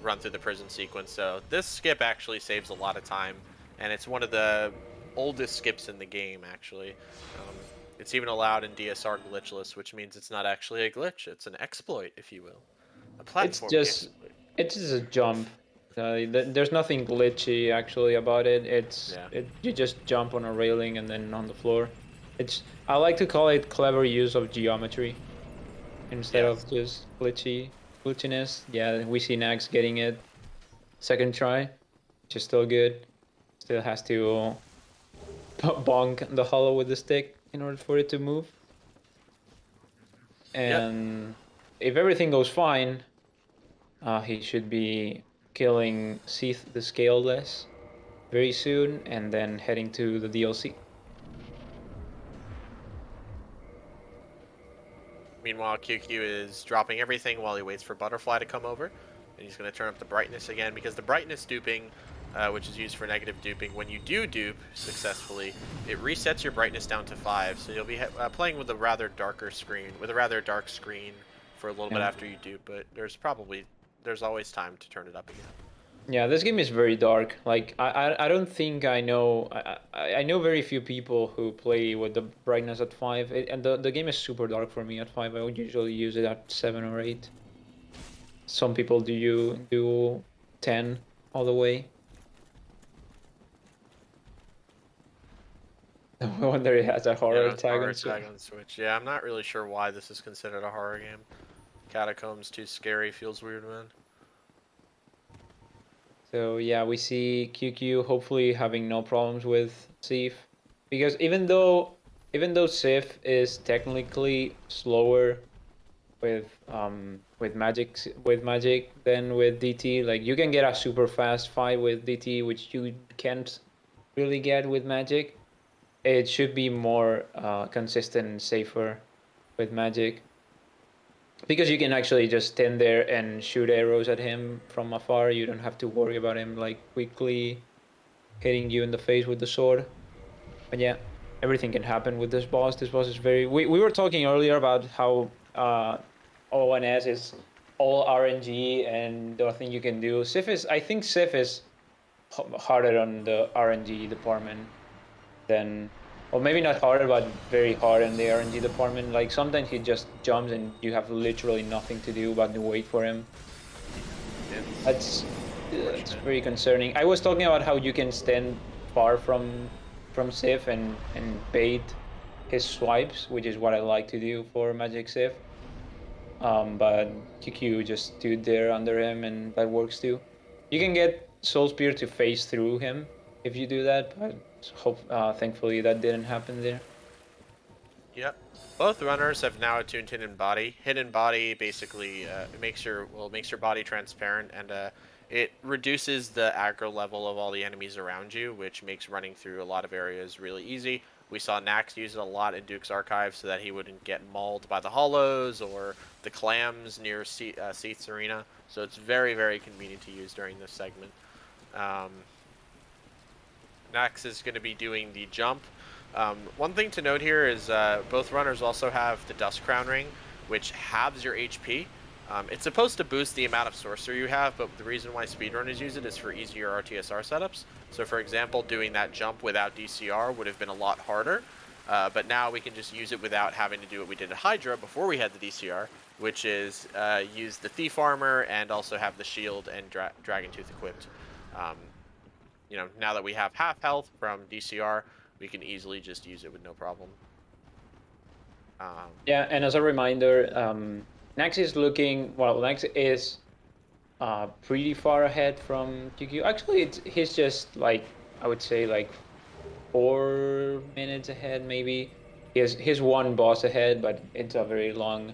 run through the prison sequence. So this skip actually saves a lot of time, and it's one of the oldest skips in the game, actually. It's even allowed in DSR glitchless, which means it's not actually a glitch. It's an exploit, if you will. A It's platforming just exploit. It's just a jump. There's nothing glitchy actually about it. Yeah. You just jump on a railing and then on the floor. I like to call it clever use of geometry instead Yes. of just glitchiness. Yeah, we see Nax getting it second try, which is still good. Still has to bonk the hollow with the stick in order for it to move. Yep. And if everything goes fine, he should be killing Seath the Scaleless very soon, and then heading to the DLC. Meanwhile, QQ is dropping everything while he waits for Butterfly to come over. And he's going to turn up the brightness again, because the brightness duping, which is used for negative duping, when you do dupe successfully, it resets your brightness down to 5. So you'll be playing with a rather darker screen, with a rather dark screen for a little bit Yeah. after you dupe, but there's always time to turn it up again. Yeah, this game is very dark. Like I don't think I know I know very few people who play with the brightness at 5. And the game is super dark for me at 5. I would usually use it at 7 or 8. Some people do 10 all the way. I wonder it has a Yeah, horror no, it's a tag horror on Switch. tag on Switch. Yeah, I'm not really sure why this is considered a horror game. Catacombs too scary, feels weird, man. So yeah, we see QQ hopefully having no problems with Sif, because even though Sif is technically slower with magic than with DT, like you can get a super fast fight with DT, which you can't really get with magic. It should be more consistent and safer with magic, because you can actually just stand there and shoot arrows at him from afar. You don't have to worry about him like quickly hitting you in the face with the sword. But yeah, everything can happen with this boss. This boss is very. We were talking earlier about how ONS is all RNG and nothing you can do. I think Sif is harder on the RNG department than, or maybe not harder, but very hard in the RNG department. Like sometimes he just jumps and you have literally nothing to do but to wait for him. It's That's unfortunate. very concerning. I was talking about how you can stand far from Sif and bait his swipes, which is what I like to do for Magic Sif. But QQ just stood there under him, and that works too. You can get Soul Spear to phase through him if you do that, but thankfully that didn't happen there. Yep. Both runners have now attuned Hidden Body. Hidden Body basically makes your body transparent, and it reduces the aggro level of all the enemies around you, which makes running through a lot of areas really easy. We saw Nax use it a lot in Duke's Archive so that he wouldn't get mauled by the hollows or the clams near Seath's Arena. So it's very, very convenient to use during this segment. Um, Nax is going to be doing the jump. One thing to note here is both runners also have the Dust Crown Ring, which halves your HP. It's supposed to boost the amount of sorcery you have, but the reason why speedrunners use it is for easier RTSR setups. So for example, doing that jump without DCR would have been a lot harder, but now we can just use it without having to do what we did at Hydra before we had the DCR, which is use the Thief Armor and also have the shield and Dragon Tooth equipped. Um, now that we have half health from DCR, we can easily just use it with no problem. Yeah, and as a reminder, Nax is looking. Well, Nax is pretty far ahead from QQ. Actually, he's just like, I would say like 4 minutes ahead, maybe. He's one boss ahead, but it's a very long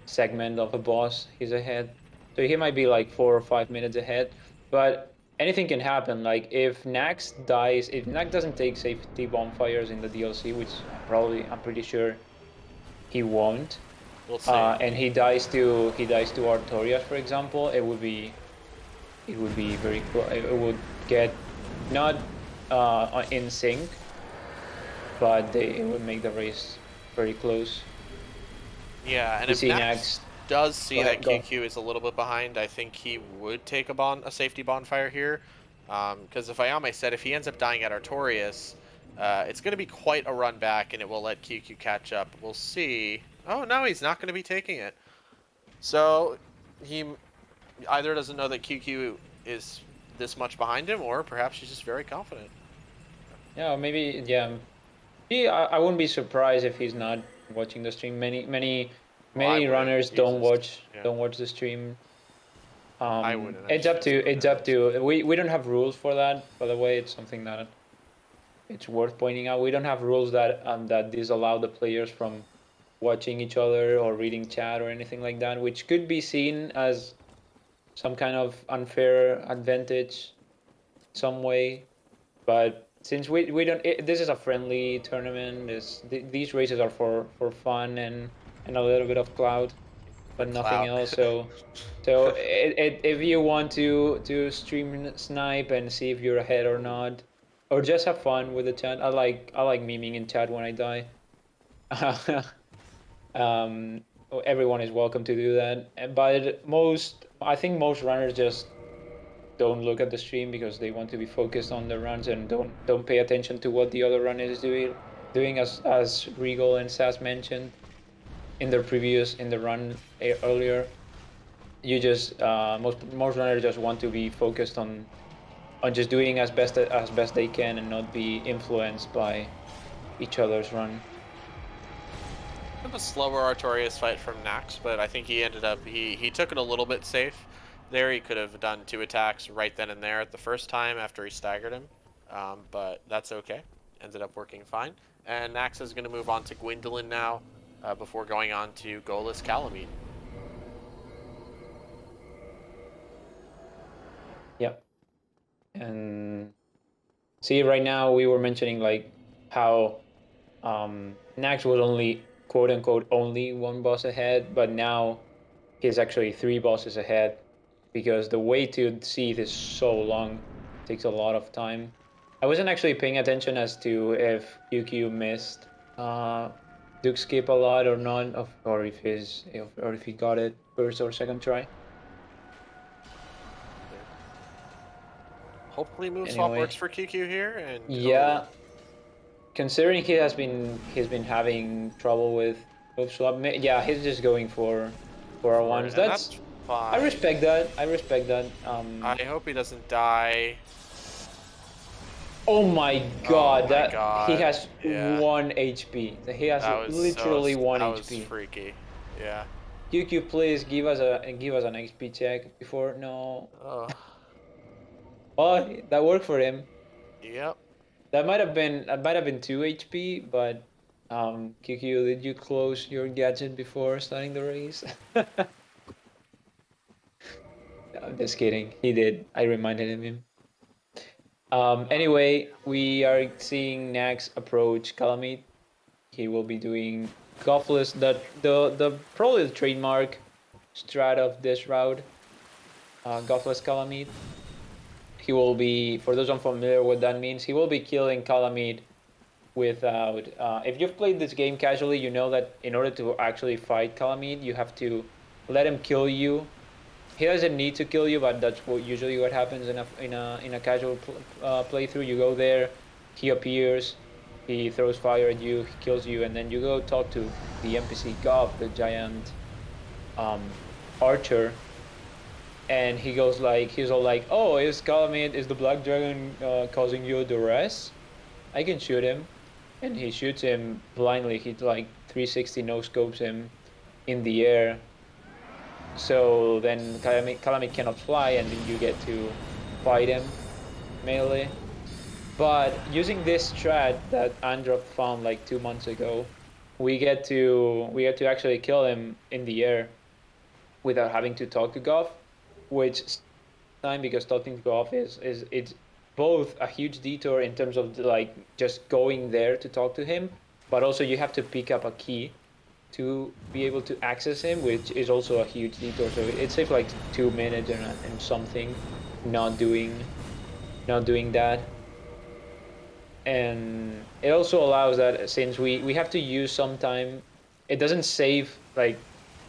segment of a boss he's ahead. So he might be like 4 or 5 minutes ahead. But anything can happen. Like if Nax dies, if Nax doesn't take safety bonfires in the DLC, which I'm pretty sure he won't, We'll see. and he dies to Artorias, for example, it would be very close. It would get not in sync, but it would make the race very close. Yeah, and We if see Nax Nax. does Go see that ahead, go. QQ is a little bit behind, I think he would take a safety bonfire here. Because if Ayame said if he ends up dying at Artorias, it's going to be quite a run back, and it will let QQ catch up. We'll see. Oh no, he's not going to be taking it. So he either doesn't know that QQ is this much behind him, or perhaps he's just very confident. Yeah, maybe. Yeah, I wouldn't be surprised if he's not watching the stream. Well, I Many wouldn't. runners Jesus. Yeah, don't watch the stream. I wouldn't. I It's just up feel so to embarrassed. we don't have rules for that. By the way, it's something that it's worth pointing out. We don't have rules that disallow the players from watching each other or reading chat or anything like that, which could be seen as some kind of unfair advantage some way. But since we don't, this is a friendly tournament. These races are for fun and a little bit of clout, For but nothing clout. else. So if you want to stream snipe and see if you're ahead or not, or just have fun with the chat. I like memeing in chat when I die. um, Everyone is welcome to do that. But I think most runners just don't look at the stream because they want to be focused on the runs and don't pay attention to what the other runner is doing as Regal and Sass mentioned in their previous in the run earlier. You just most runners just want to be focused on just doing as best they can and not be influenced by each other's run. Kind of a slower Artorias fight from Nax, but I think he ended up he took it a little bit safe. There, he could have done 2 attacks right then and there at the first time after he staggered him, but that's okay. Ended up working fine. And Nax is going to move on to Gwendolyn now, before going on to Golas Calamite. Yep. And see, right now we were mentioning like how Nax was only quote unquote only one boss ahead, but now he's actually 3 bosses ahead because the way to Seath is so long, it takes a lot of time. I wasn't actually paying attention as to if QueueKyoo missed Duke skip a lot or not, or if he got it first or second try. Hopefully move swap works Anyway, for QQ here, and oh, yeah, considering he's been having trouble with move swap, yeah, he's just going for our ones. and that's I fine. respect that. I respect that. I hope he doesn't die. Oh my Oh god, my that he god. has Yeah. 1 HP. He has literally one That was HP. freaky. Yeah. QQ, please give us an XP check before. No. Oh. Well, that worked for him. Yep. That might have been 2 HP, but QQ, did you close your gadget before starting the race? I'm just kidding. He did. I reminded him. Anyway, we are seeing Nax approach Calamite. He will be doing Goffless, the probably the trademark strat of this route, Goffless Calamite. He will be, for those unfamiliar what that means, he will be killing Calamite without. If you've played this game casually, you know that in order to actually fight Calamite, you have to let him kill you. He doesn't need to kill you, but that's usually what happens in a casual playthrough. You go there, he appears, he throws fire at you, he kills you, and then you go talk to the NPC Goff, the giant um, archer, and he's all like, "Oh, is Calamite, is the Black Dragon causing you duress? I can shoot him," and he shoots him blindly. He like 360 no scopes him in the air. So then Calamite cannot fly, and you get to fight him melee. But using this strat that Androv found like 2 months ago, we get to actually kill him in the air without having to talk to Goff, which time because talking to Goff is it's both a huge detour in terms of like just going there to talk to him, but also you have to pick up a key to be able to access him, which is also a huge detour. So it takes like 2 minutes and something not doing that. And it also allows that since we have to use some time, it doesn't save like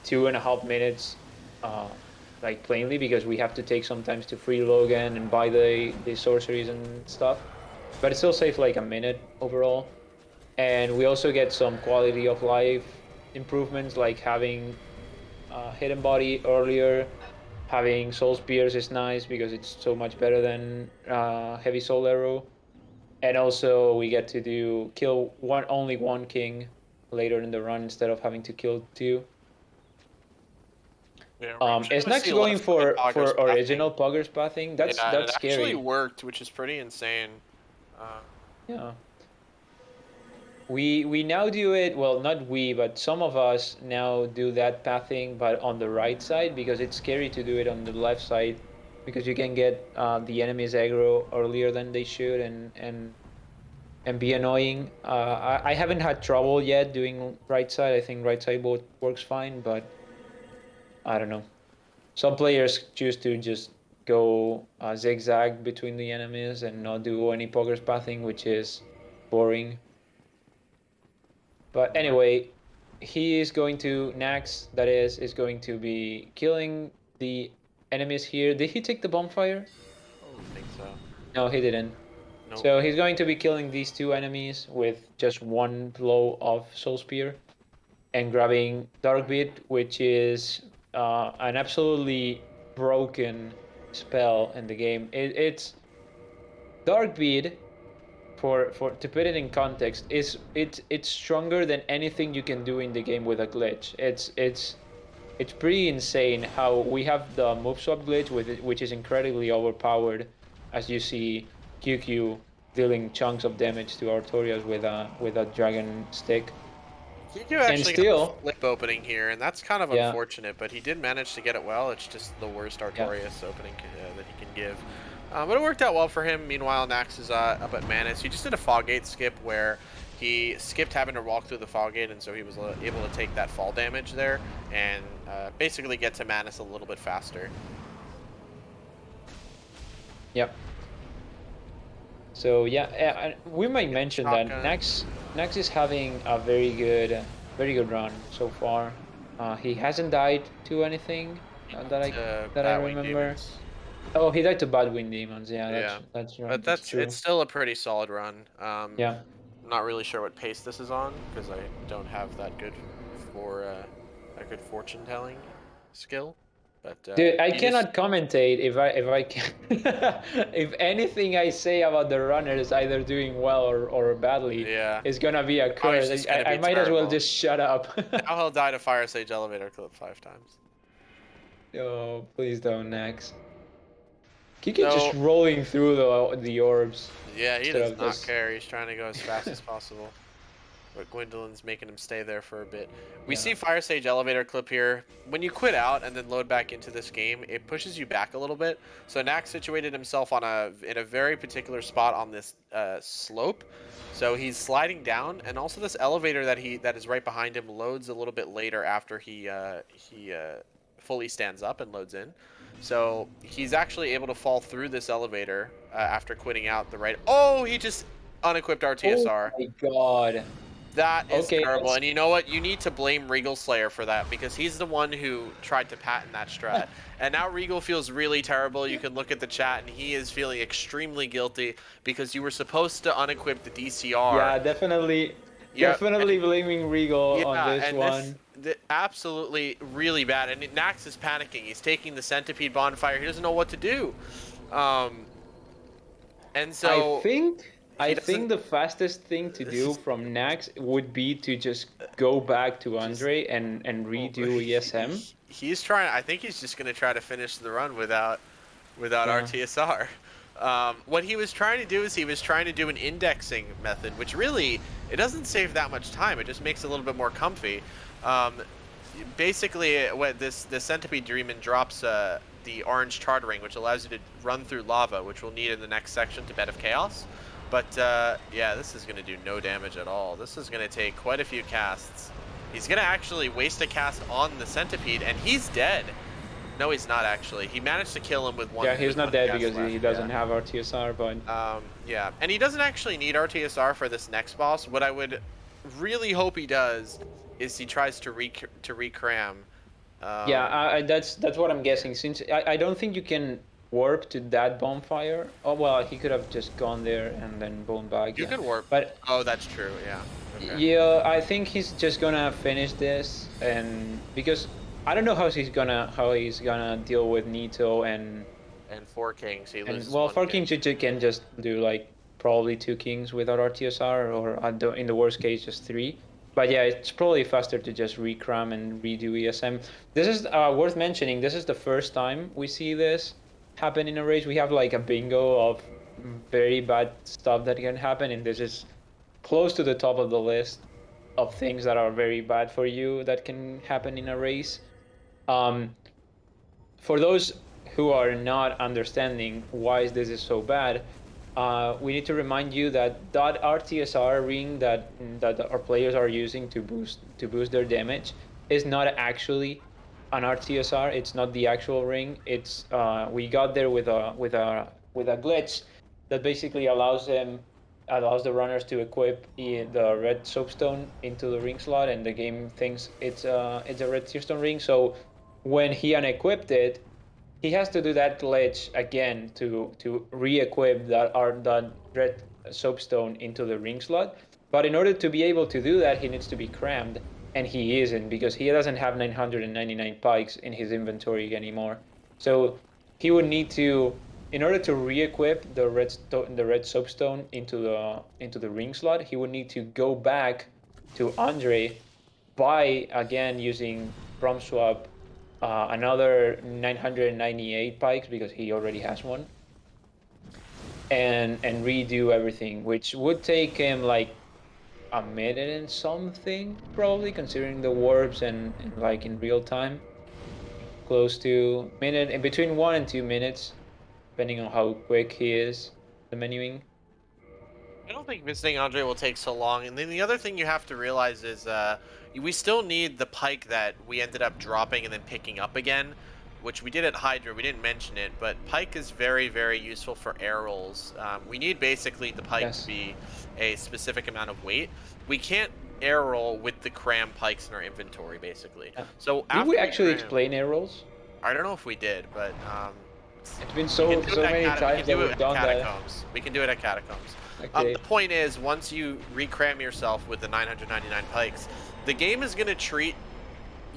2.5 minutes like plainly because we have to take sometimes to free Logan and buy the sorceries and stuff. But it still saves like a minute overall. And we also get some quality of life improvements like having hidden body earlier, Having Soul Spears is nice because it's so much better than Heavy Soul Arrow. And also we get to kill only one king later in the run instead of having to kill two. Yeah, we're actually Is gonna see Nax a lot going of fluid for poggers pathing. original Poggers pathing? Yeah, and it That's actually scary. worked, which is pretty insane. Yeah. We now do it, well, not we, but some of us now do that pathing, but on the right side because it's scary to do it on the left side because you can get the enemy's aggro earlier than they should and be annoying. I haven't had trouble yet doing right side. I think right side both works fine, but I don't know. Some players choose to just go zigzag between the enemies and not do any poggers pathing, which is boring. But anyway, he is going to Nax. That is going to be killing the enemies here. Did he take the bonfire? I don't think so. No, he didn't. Nope. So he's going to be killing these two enemies with just one blow of Soul Spear and grabbing Darkbeat, which is an absolutely broken spell in the game. It's Darkbeat, for to put it in context, is it's stronger than anything you can do in the game with a glitch. It's pretty insane how we have the move swap glitch with it, which is incredibly overpowered, as you see QQ dealing chunks of damage to Artorias with a dragon stick. QueueKyoo And actually got the still, flip opening here, and that's kind of yeah, unfortunate, but he did manage to get it well. It's just the worst yeah. Artorias opening that he can give. But it worked out well for him. Meanwhile, Nax is up at Manus. He just did a Fog Gate skip where he skipped having to walk through the Fog Gate, and so he was able to take that fall damage there and basically get to Manus a little bit faster. Yep. So yeah, we might mention that Shotgun. Nax is having a very good run so far. He hasn't died to anything that I Batwing remember. Demons. Oh, he died to Badwind Demons. Yeah, Yeah, that's right. but That's it's true. still a pretty solid run. Yeah. I'm not really sure what pace this is on because I don't have that good for a good fortune telling skill. But Dude, I you just cannot commentate if I can if anything I say about the runners either doing well or badly yeah. is gonna be a Oh, he's curse. just gonna I be might as well terrible. just shut up. Now he'll die to Fire Sage Elevator Clip 5 times. Oh, please don't, Nex. Kiki just So rolling through the orbs yeah, he instead does of not just care. He's trying to go as fast as possible. But Gwendolyn's making him stay there for a bit. We yeah. see Fire Sage Elevator Clip here. When you quit out and then load back into this game, it pushes you back a little bit. So Nax situated himself in a very particular spot on this slope. So he's sliding down, and also this elevator that is right behind him loads a little bit later after he fully stands up and loads in. So he's actually able to fall through this elevator after quitting out the right. Oh, he just unequipped Oh RTSR. my god. That is Okay, terrible, that's and you know what? You need to blame Regal Slayer for that because he's the one who tried to patent that strat. And now Regal feels really terrible. You can look at the chat, and he is feeling extremely guilty because you were supposed to unequip the DCR. yeah, definitely Yeah, definitely blaming Regal on yeah, this and this one. absolutely really bad. And Nax is panicking. He's taking the Centipede bonfire. He doesn't know what to do. Um, and I so think he I doesn't. think the fastest thing to do from Nax would be to just go back to Just Andre and Oh, redo ESM. he's trying. I think he's just going to try to finish the run without Yeah. RTSR. What he was trying to do is he was trying to do an indexing method, which really it doesn't save that much time. It just makes it a little bit more comfy. Um, basically, what the Centipede Dreamin drops the orange chartering, which allows you to run through lava, which we'll need in the next section to Bed of Chaos. But yeah, this is going to do no damage at all. This is going to take quite a few casts. He's going to actually waste a cast on the Centipede, and he's dead. No, he's not actually. He managed to kill him with one. Yeah, he's with not one dead cast because left. he doesn't have RTSR, but Yeah, and he doesn't actually need RTSR for this next boss. What I would really hope he does is he tries to recram. yeah, that's what I'm guessing. Since I don't think you can warp to that bonfire. Oh well, he could have just gone there and then blown back. You Yeah, could warp. but Oh, that's true. Yeah. Okay. yeah, I think he's just gonna finish this, and because I don't know how he's gonna deal with Nito And 4 kings, he and loses well, one for king. King Chichi can just do like probably 2 kings without RTSR, or in the worst case just 3. But yeah, it's probably faster to just recram and redo ESM. This is worth mentioning. This is the first time we see this happen in a race. We have like a bingo of very bad stuff that can happen, and this is close to the top of the list of things that are very bad for you that can happen in a race. Um, for those who are not understanding why this is so bad, we need to remind you that that RTSR ring that our players are using to boost their damage is not actually an RTSR. It's not the actual ring. It's we got there with a glitch that basically allows the runners to equip the red soapstone into the ring slot, and the game thinks it's a red tearstone ring. So when he unequipped it, he has to do that glitch again to re-equip that red soapstone into the ring slot. But in order to be able to do that, he needs to be crammed, and he isn't, because he doesn't have 999 pikes in his inventory anymore. So he would need to, in order to re-equip the red soapstone into the ring slot, he would need to go back to Andre by again using prom swap another 998 pikes, because he already has one, and redo everything, which would take him like a minute and something, probably, considering the warps and like in real time, close to minute, in between 1 and 2 minutes, depending on how quick he is the menuing. I don't think visiting Andre will take so long. And then the other thing you have to realize is we still need the pike that we ended up dropping and then picking up again, which we did at Hydra. We didn't mention it, but pike is very, very useful for air rolls. We need basically the pike to Yes. be a specific amount of weight. We can't air roll with the cram pikes in our inventory, basically. So Did we after we actually cram, explain air rolls? I don't know if we did, but It's been we can so do it many at we can times that do it we've at done that. catacombs. We can do it at catacombs. Okay. The point is, once you recram yourself with the 999 pikes, the game is going to treat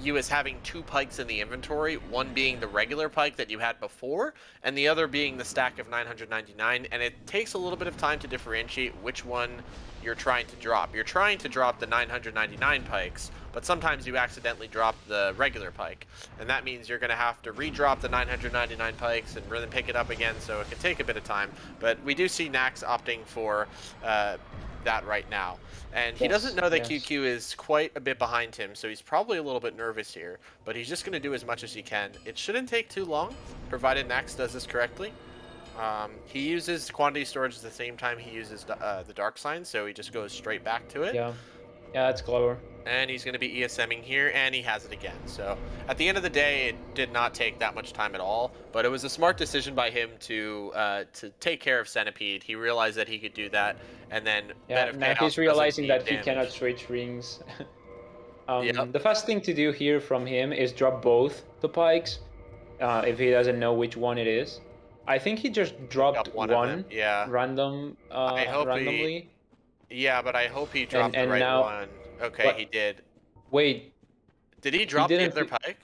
you as having 2 pikes in the inventory, one being the regular pike that you had before, and the other being the stack of 999, and it takes a little bit of time to differentiate which one you're trying to drop. You're trying to drop the 999 pikes, but sometimes you accidentally drop the regular pike, and that means you're going to have to re-drop the 999 pikes and then pick it up again, so it can take a bit of time, but we do see Nax opting for that right now. And he doesn't know that Yes. QueueKyoo is quite a bit behind him, so he's probably a little bit nervous here, but he's just going to do as much as he can. It shouldn't take too long, provided Nax does this correctly. He uses quantity storage at the same time he uses the dark sign, so he just goes straight back to it. Yeah. Yeah, that's clever. And he's going to be ESMing here, and he has it again. So at the end of the day, it did not take that much time at all, but it was a smart decision by him to take care of Centipede. He realized that he could do that, and then Bed Yeah, of now Chaos he's doesn't realizing need that he cannot damage. switch rings. Yep. The fast thing to do here from him is drop both the pikes, if he doesn't know which one it is. I think he just Pick up dropped one of them. one Yeah. I hope he. randomly, Yeah, but I hope he and dropped the right now, one. Okay, he but did. wait, Did he he drop the didn't. other pike?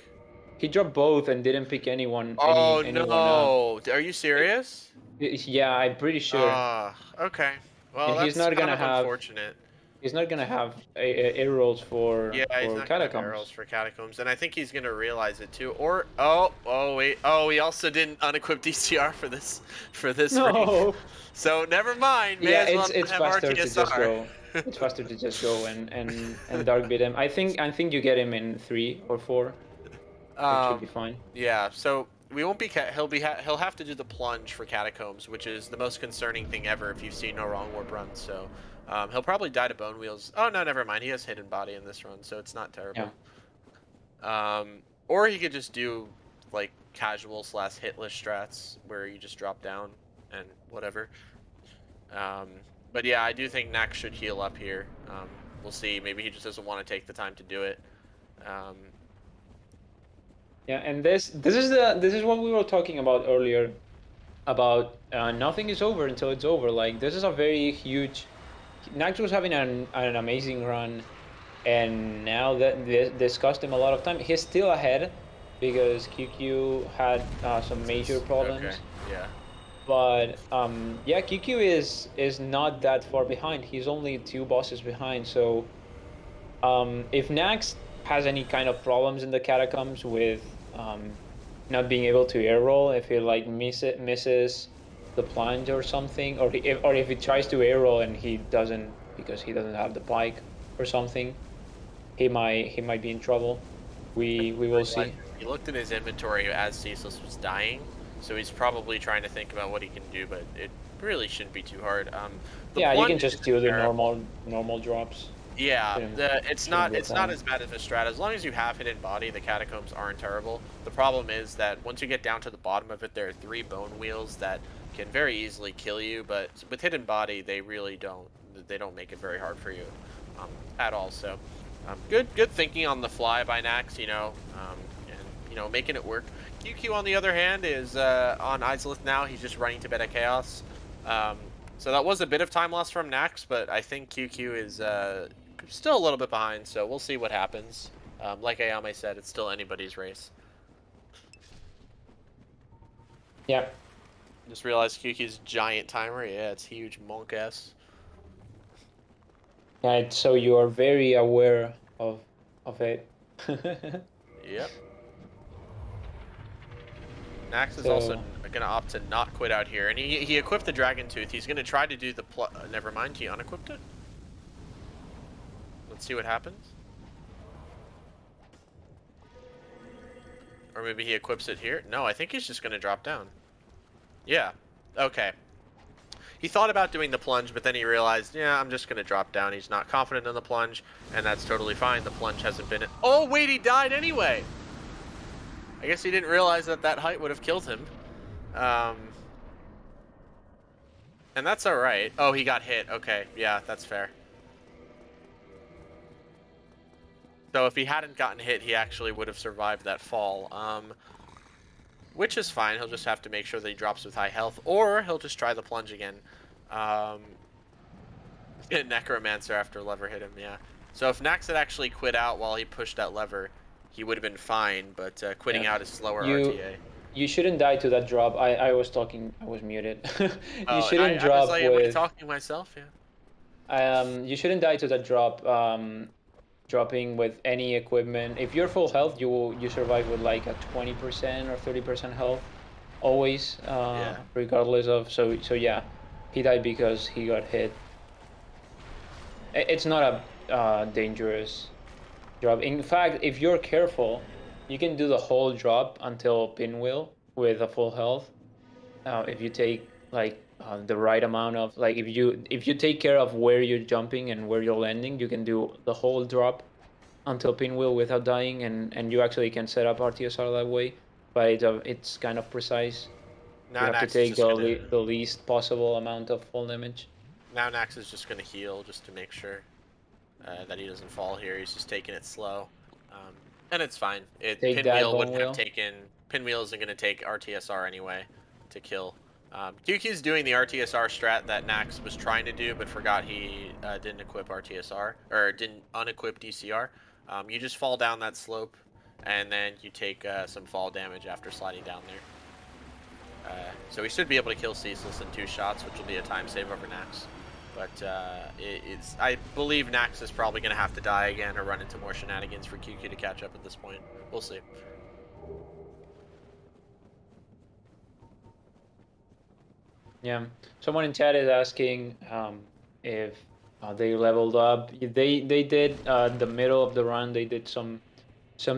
He dropped both and didn't pick Oh anyone up. no! Are you serious? Yeah, I'm pretty sure, Ah, okay. Well, and that's kind of unfortunate. he's not gonna have air rolls Yeah, he's for not gonna have catacombs. arrows for catacombs, and I think he's gonna realize it too. Or oh wait, he also didn't unequip DCR for this ring. No. So never mind. May Yeah, as well not it's have faster to just RTSR. go. It's faster to just go and dark beat him. I think you get him in 3 or 4, which should be fine. Yeah. So we won't be. He'll have to do the plunge for catacombs, which is the most concerning thing ever if you've seen no wrong warp runs. So he'll probably die to bone wheels. Oh no, never mind. He has hidden body in this run, so it's not Yeah. terrible. Or he could just do like casual slash hitless strats where you just drop down and whatever. Um, but yeah, I do think Nax should heal up here. We'll see. Maybe he just doesn't want to take the time to do it. Um, Yeah, and this is what we were talking about earlier, about nothing is over until it's over. Like, this is a very huge. Nax was having an amazing run, and now that this cost him a lot of time. He's still ahead because QQ had some major Okay. problems. Yeah. But yeah, QQ is not that far behind. He's only two bosses behind. So if Nax has any kind of problems in the catacombs with not being able to air roll, if he like misses the plunge or something, or if he tries to air roll and he doesn't because he doesn't have the pike or something, he might be in trouble. We will Realized see. he looked in his inventory as Ceaseless was dying, so he's probably trying to think about what he can do, but it really shouldn't be too hard. The Yeah, you can plunge just isn't do the terrible. normal drops. Yeah, it's Shouldn't not be a it's not problem. as bad as a strat. As long as you have hidden body, the catacombs aren't terrible. The problem is that once you get down to the bottom of it, there are 3 bone wheels that can very easily kill you. But with hidden body, they really don't. They don't make it very hard for you at all. So, good thinking on the fly by Nax. And making it work. QQ on the other hand is on Izalith now. He's just running to Beta Chaos. Um, so that was a bit of time loss from Nax, but I think QQ is still a little bit behind, so we'll see what happens. Like Ayame said, it's still anybody's race. Yeah. Just realized QQ's giant timer. Yeah, it's huge, monk ass. Yeah, so you are very aware of it. Yep. Nax is also So gonna opt to not quit out here, and he equipped the Dragon Tooth. He's gonna try to do the never mind. He unequipped it. Let's see what happens. Or maybe he equips it here. No, I think he's just gonna drop down. Yeah. Okay. He thought about doing the plunge, but then he realized, yeah, I'm just going to drop down. He's not confident in the plunge, and that's totally fine. The plunge hasn't been... Oh, wait, he died anyway! I guess he didn't realize that that height would have killed him. And that's alright. Oh, he got hit. Okay, yeah, that's fair. So if he hadn't gotten hit, he actually would have survived that fall. Which is fine. He'll just have to make sure that he drops with high health, or he'll just try the plunge again. Necromancer after lever hit him, yeah. So if Nax had actually quit out while he pushed that lever, he would have been fine, but quitting yeah, out is slower you RTA. you shouldn't die to that drop. I was talking. I was muted. You Oh, and shouldn't I was drop like, am I with talking to myself? Yeah. you shouldn't die to that drop. Dropping with any equipment. If you're full health, you survive with like a 20% or 30% health, always, Yeah. regardless of. So yeah, he died because he got hit. It's not a dangerous drop. In fact, if you're careful, you can do the whole drop until pinwheel with a full health. If you take like the right amount of like if you take care of where you're jumping and where you're landing, you can do the whole drop until pinwheel without dying, and you actually can set up RTSR that way. But it's kind of precise. You Now have to Nax is take just gonna the least possible amount of full damage. now Nax is just gonna heal just to make sure that he doesn't fall here. He's just taking it slow, and it's fine. Take that Pinwheel bone wouldn't have wheel. taken Pinwheel isn't gonna take RTSR anyway to kill. QQ's doing the RTSR strat that Nax was trying to do, but forgot he didn't equip RTSR, or didn't unequip DCR. You just fall down that slope, and then you take some fall damage after sliding down there. So we should be able to kill Ceaseless in 2 shots, which will be a time save over Nax. But I believe Nax is probably going to have to die again or run into more shenanigans for QQ to catch up at this point. We'll see. Yeah. Someone in chat is asking if they leveled up. They did the middle of the run. They did some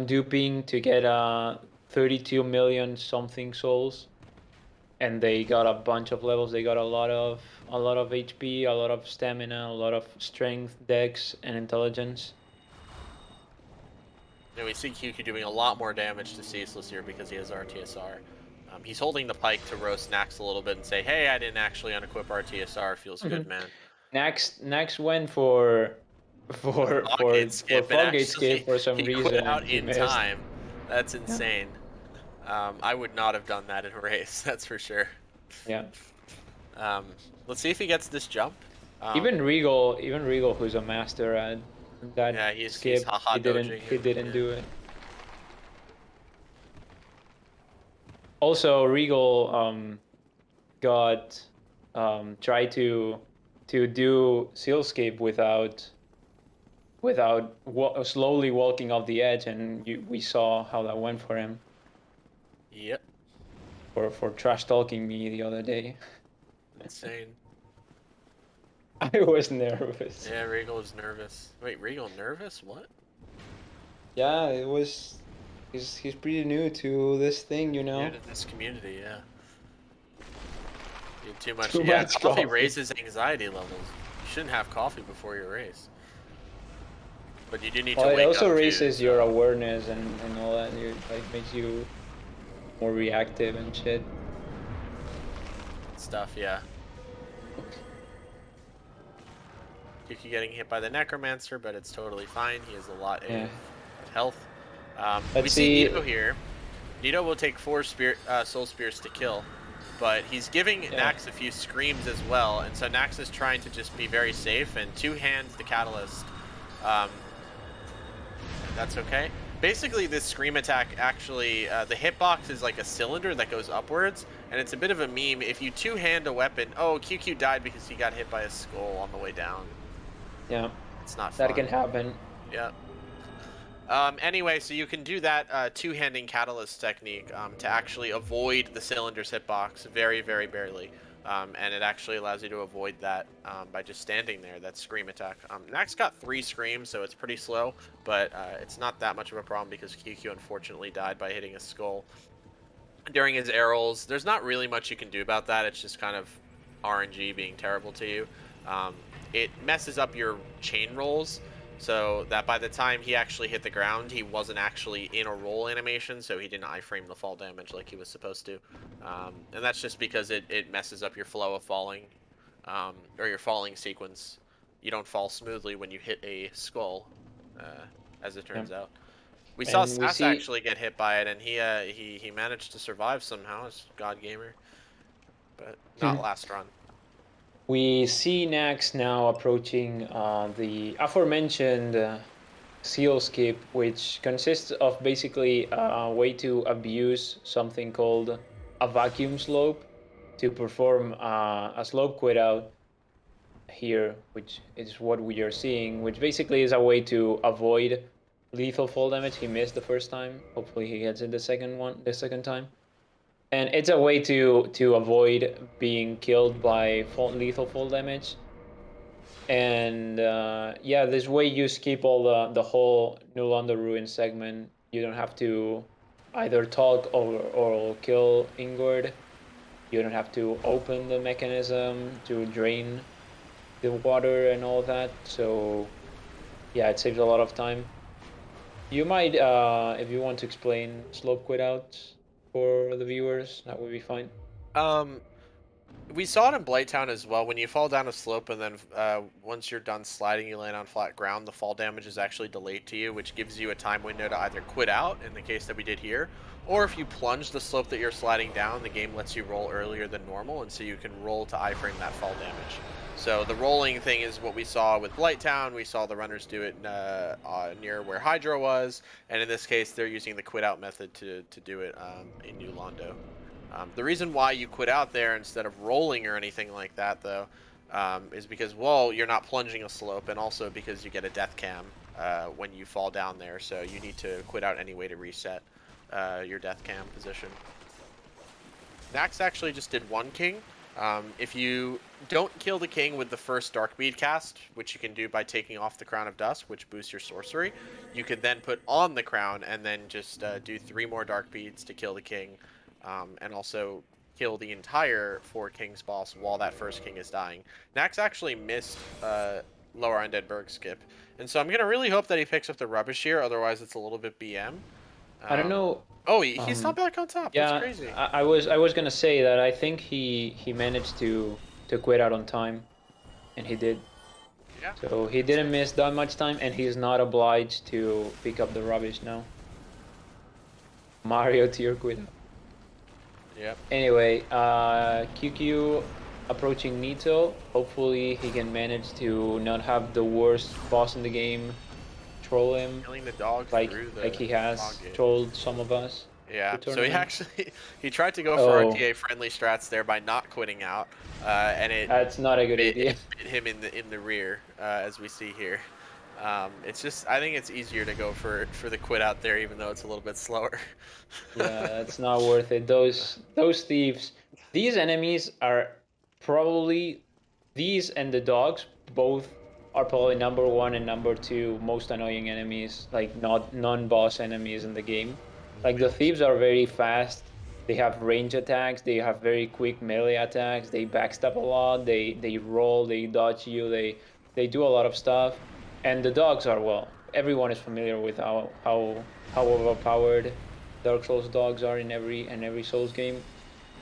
duping to get 32 million something souls, and they got a bunch of levels. They got a lot of HP, a lot of stamina, a lot of strength, dex, and intelligence. And we see QQ doing a lot more damage to Ceaseless here because he has RTSR. He's holding the pike to roast Nax a little bit and say, hey, I didn't actually unequip RTSR. Feels good, man. Next went for The for Foggate for for skip, and Foggate skip actually for some he quit reason, and out he in missed. time. That's Yeah. insane. I would not have done that in a race, that's for sure. Yeah. Let's see if he gets this jump. Even Regal, who's a master at that Yeah, he's skip. haha He didn't. dodging He him, didn't yeah. do it. Also, Regal got tried to do sealscape without slowly walking off the edge, and we saw how that went for him. Yep. For trash talking me the other day. Insane. I was nervous. Yeah, Regal is nervous. Wait, Regal nervous? What? Yeah, it was. He's pretty new to this thing, you New know. to this community, yeah. You too much. Too Yeah, much coffee coffee. raises anxiety levels. You shouldn't have coffee before your race. But you do need to Well, it wake also up too, raises your so awareness and all that. You like makes you more reactive and shit. stuff, yeah. QueueKyoo getting hit by the Necromancer, but it's totally fine. He has a lot Yeah. of health. We Let's see see. Nito here. Nito will take 4 Soul Spears to kill, but he's giving Nax a few screams as well, and so Nax is trying to just be very safe and two-hands the Catalyst. That's okay. Basically, this scream attack actually, the hitbox is like a cylinder that goes upwards, and it's a bit of a meme. If you two-hand a weapon, oh, QueueKyoo died because he got hit by a skull on the way down. Yeah. It's not fun. That can happen. Yeah. Anyway, so you can do that two-handing catalyst technique to actually avoid the cylinder's hitbox very, very barely. And it actually allows you to avoid that by just standing there, that scream attack. Nax got 3 screams, so it's pretty slow, but it's not that much of a problem because QueueKyoo unfortunately died by hitting a skull during his arrows. There's not really much you can do about that. It's just kind of RNG being terrible to you. It messes up your chain rolls, so that by the time he actually hit the ground, he wasn't actually in a roll animation, so he didn't iframe the fall damage like he was supposed to. And that's just because it messes up your flow of falling, or your falling sequence. You don't fall smoothly when you hit a skull, as it turns out. We saw And we Sass see actually get hit by it, and he managed to survive somehow as God Gamer, but not last run. we see Nax now approaching the aforementioned seal skip, which consists of basically a way to abuse something called a vacuum slope to perform a slope quit out here, which is what we are seeing, which basically is a way to avoid lethal fall damage. He missed the first time. Hopefully he gets it the second time. And it's a way to avoid being killed by lethal fall damage. And yeah, this way you skip all the whole Null on the Ruin segment. You don't have to either talk or kill Ingord. You don't have to open the mechanism to drain the water and all that. So yeah, it saves a lot of time. You might, if you want to explain slope quit out for the viewers, that would be fine. We saw it in Blighttown as well. When you fall down a slope and then once you're done sliding, you land on flat ground, the fall damage is actually delayed to you, which gives you a time window to either quit out, in the case that we did here, or if you plunge the slope that you're sliding down, the game lets you roll earlier than normal, and so you can roll to iframe that fall damage. So the rolling thing is what we saw with Blighttown. We saw the runners do it near where Hydra was, and in this case, they're using the quit out method to do it in New Londo. The reason why you quit out there instead of rolling or anything like that, though, is because, well, you're not plunging a slope, and also because you get a death cam when you fall down there, so you need to quit out anyway to reset your death cam position. Nax actually just did 1 king. If you don't kill the king with the first Darkbead cast, which you can do by taking off the Crown of Dust, which boosts your sorcery, you can then put on the crown and then just do 3 more Darkbeads to kill the king, and also kill the entire 4 kings boss while that first king is dying. Nax actually missed Lower Undead Berg skip, and so I'm gonna really hope that he picks up the rubbish here, otherwise it's a little bit BM. I don't know. Oh, he's not back on top. Yeah, that's crazy. I was gonna say that I think he managed to quit out on time, and he did. Yeah. So he didn't miss that much time, and he's not obliged to pick up the rubbish now. Mario tier quit. Yep. Anyway, QueueKyoo approaching Nito. Hopefully he can manage to not have the worst boss in the game troll him Killing the dog like through the he dog has gate. trolled some of us Yeah, the so he tournament. actually he tried to go for Oh, RTA friendly strats there by not quitting out, and that's not a good idea. it bit him in the rear, as we see here. It's just I think it's easier to go for the quit out there, even though it's a little bit slower. Yeah, that's not worth it. Those thieves, these enemies are probably these and the dogs both are probably number one and number two most annoying enemies, like not non-boss enemies in the game. Like the thieves are very fast. They have range attacks. They have very quick melee attacks. They backstab a lot. They roll. They dodge you. They do a lot of stuff. And the dogs are, well, everyone is familiar with how overpowered Dark Souls dogs are in every Souls game.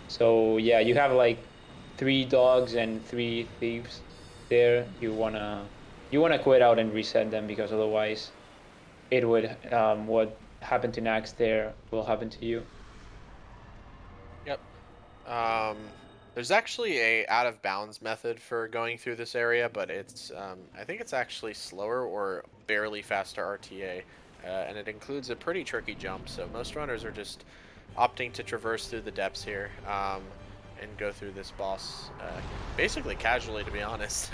So yeah, you have like 3 dogs and 3 thieves there. You wanna quit out and reset them, because otherwise it would what happened to Nax there will happen to you. Yep. Um, there's actually a out of bounds method for going through this area, but it's I think it's actually slower or barely faster RTA, and it includes a pretty tricky jump. So most runners are just opting to traverse through the depths here, and go through this boss, basically casually, to be honest.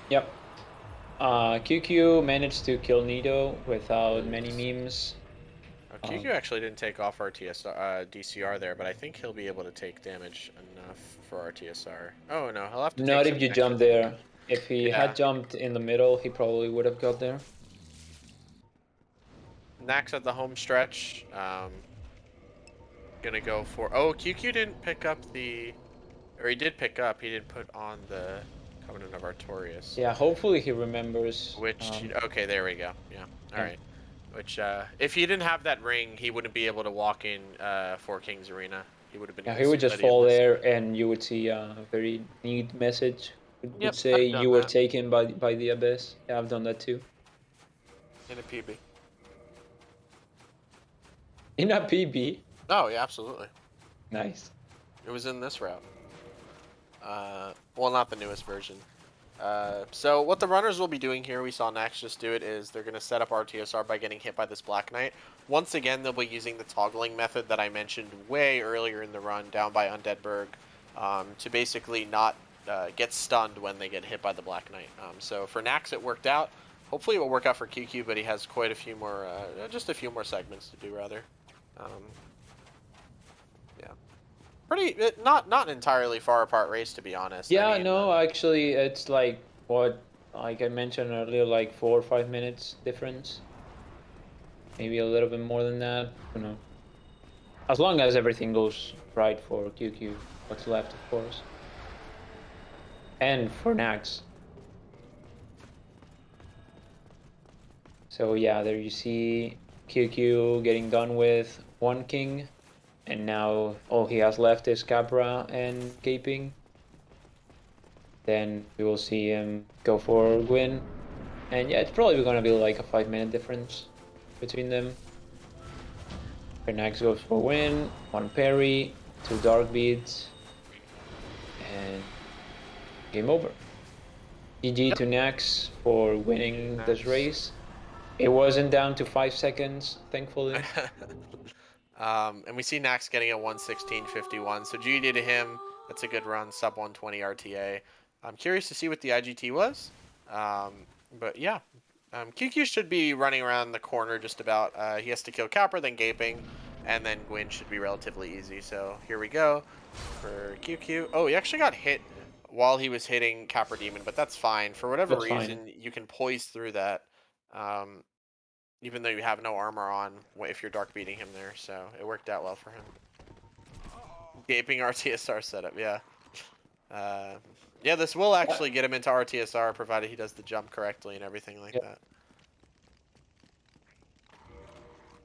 Yep. QQ managed to kill Nido without many Nice. memes. QQ actually didn't take off RTSR, DCR there, but I think he'll be able to take damage enough for RTSR. Oh no, he'll have to take Not some if you extra jump damage. there. If he Yeah, had jumped in the middle, he probably would have got there. Nax at the home stretch. Gonna go for. Oh, QQ didn't pick up the, or he did pick up. He didn't put on the Covenant of Artorias. Yeah, hopefully he remembers. Which okay, there we go. Yeah, all Yeah. right. Which if he didn't have that ring, he wouldn't be able to walk in Four Kings Arena. He would have been Yeah, able he to would see just that he had fall missed there, it. and you would see a very neat message. It would Yep, say I've done you were that taken by the abyss. Yeah, I've done that too. in a PB. In a PB. Oh yeah, absolutely. Nice. It was in this route. Well, not the newest version. So what the runners will be doing here, we saw Nax just do it, is they're going to set up RTSR by getting hit by this Black Knight. Once again, they'll be using the toggling method that I mentioned way earlier in the run down by Undeadburg, to basically not get stunned when they get hit by the Black Knight. So for Nax, it worked out. Hopefully it will work out for QQ, but he has quite a few more, just a few more segments to do, rather. Yeah. Not an entirely far apart race, to be honest. I Yeah, mean, no, actually, it's like what, like I mentioned earlier, like 4 or 5 minutes difference. Maybe a little bit more than that. You know, as long as everything goes right for QQ, what's left, of course, and for Nax. So yeah, there you see QQ getting done with 1 king, and now all he has left is Capra and Gaping. Then we will see him go for Gwyn, and yeah, it's probably gonna be like a 5 minute difference between them. Fernax goes for win, 1 parry, 2 dark beads, and game over. GG yep. to Nax for winning this Nax. race. It wasn't down to 5 seconds, thankfully. And we see Nax getting a 116.51. So GD to him. That's a good run. Sub 120 RTA. I'm curious to see what the IGT was. But yeah. QQ should be running around the corner just about. He has to kill Capra, then Gaping, and then Gwyn should be relatively easy. So here we go for QQ. Oh, he actually got hit while he was hitting Capra Demon, but that's fine. For whatever That's fine. reason, you can poise through that. Even though you have no armor on if you're dark beating him there, so it worked out well for him. Gaping RTSR setup, yeah. Yeah, this will actually get him into RTSR, provided he does the jump correctly and everything like Yep. that.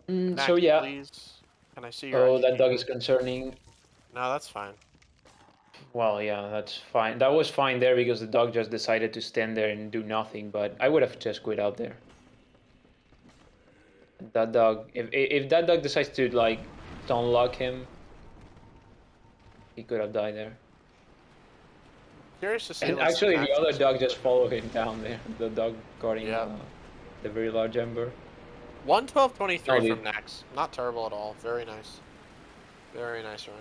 So Nax, yeah, please. Can I see your oh, that IGT dog is code? concerning. No, that's fine. Well, yeah, that's fine. That was fine there because the dog just decided to stand there and do nothing, but I would have just quit out there. That dog, if that dog decides to like unlock him, he could have died there. curious to see. And Let's see actually, the other Nax's dog speed just right now. followed him down there. The dog guarding Yeah. the very large ember. 112.23 No, from dude. Nax. Not terrible at all. Very nice. Very nice run.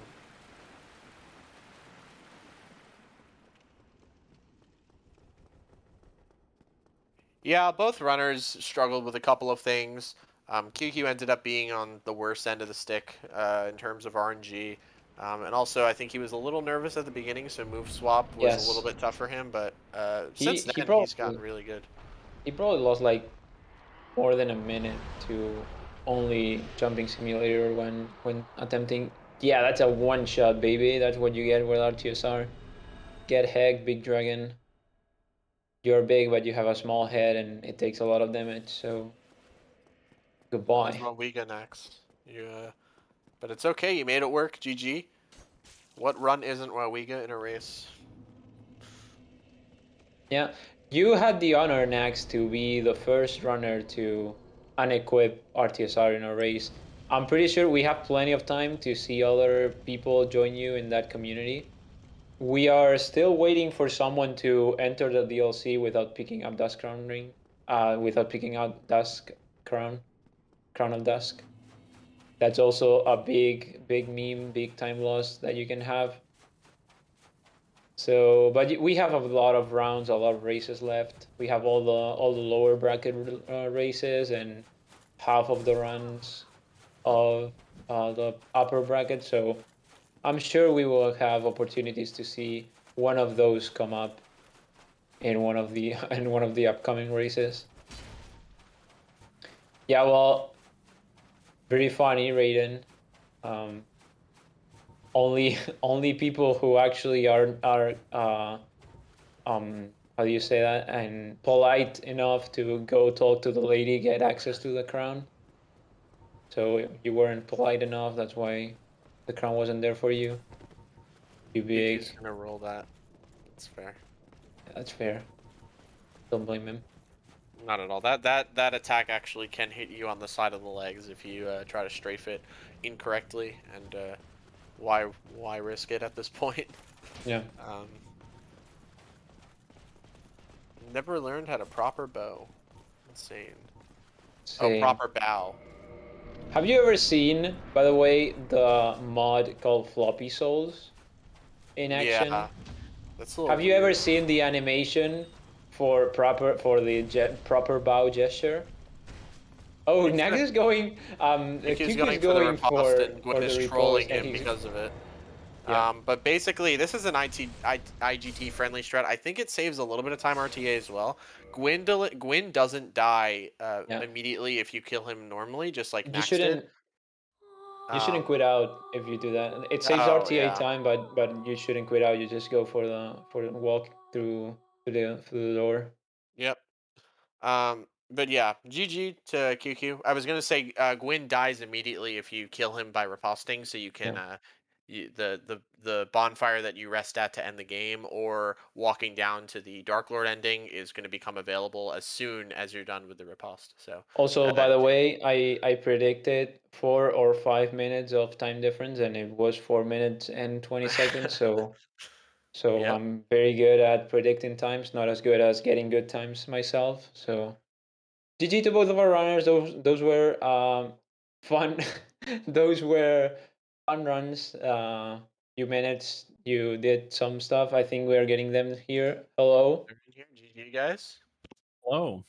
Yeah, both runners struggled with a couple of things. QQ ended up being on the worst end of the stick in terms of RNG. And also, I think he was a little nervous at the beginning, so move swap was a little Yes. bit tough for him. But He since he then, he's gotten probably really good. he probably lost like more than a minute to only jumping simulator when attempting. Yeah, that's a one shot, baby. That's what you get with RTSR. Get heck, big dragon. You're big, but you have a small head, and it takes a lot of damage. So That was goodbye. Wiga next. Yeah, but it's okay. You made it work. GG. What run isn't Wiga in a race? Yeah, you had the honor, Nax, to be the first runner to unequip RTSR in a race. I'm pretty sure we have plenty of time to see other people join you in that community. We are still waiting for someone to enter the DLC without picking up Dusk Crown Ring, without picking out Dusk Crown, Crown of Dusk. That's also a big meme, big time loss that you can have. So, but we have a lot of rounds, a lot of races left. We have all the lower bracket races and half of the runs of the upper bracket. So I'm sure we will have opportunities to see one of those come up in one of the in one of the upcoming races. Yeah, well, very funny, Raiden. Um, only people who actually are how do you say that, and polite enough to go talk to the lady get access to the crown. So you weren't polite enough. That's why the crown wasn't there for you. You QQ's big. gonna roll that. That's fair. Yeah, that's fair. Don't blame him. Not at all. That attack actually can hit you on the side of the legs if you try to strafe it incorrectly, and why risk it at this point? Yeah. Um, never learned how to proper bow. Insane. Oh, Same. proper bow. Have you ever seen, by the way, the mod called Floppy Souls in action? Yeah, that's a little Have you ever weird. seen the animation for the proper bow gesture? Oh, He's Nax gonna is going. QQ's QQ is going for the going riposte, and for Gwyn the is riposte, trolling and him he's because of it. yeah. But basically, this is an IGT friendly strat. I think it saves a little bit of time RTA as well. Gwyn doesn't die Yeah. immediately if you kill him normally, just like You Nax did. shouldn't you shouldn't Um, quit out if you do that. It saves oh RTA yeah, time, but you shouldn't quit out. You just go for the walk through the door. yep. But yeah, GG to QQ. I was gonna say Gwyn dies immediately if you kill him by riposting, so you can Yeah. the bonfire that you rest at to end the game, or walking down to the Dark Lord ending is going to become available as soon as you're done with the riposte. So, Also, by the if you, way, I predicted 4 or 5 minutes of time difference, and it was 4 minutes and 20 seconds. So yep, I'm very good at predicting times, not as good as getting good times myself. So GG to both of our runners. Those were fun. Those were fun runs. You managed. You did some stuff. I think we are getting them here. Hello, they're in here. GG guys. Hello.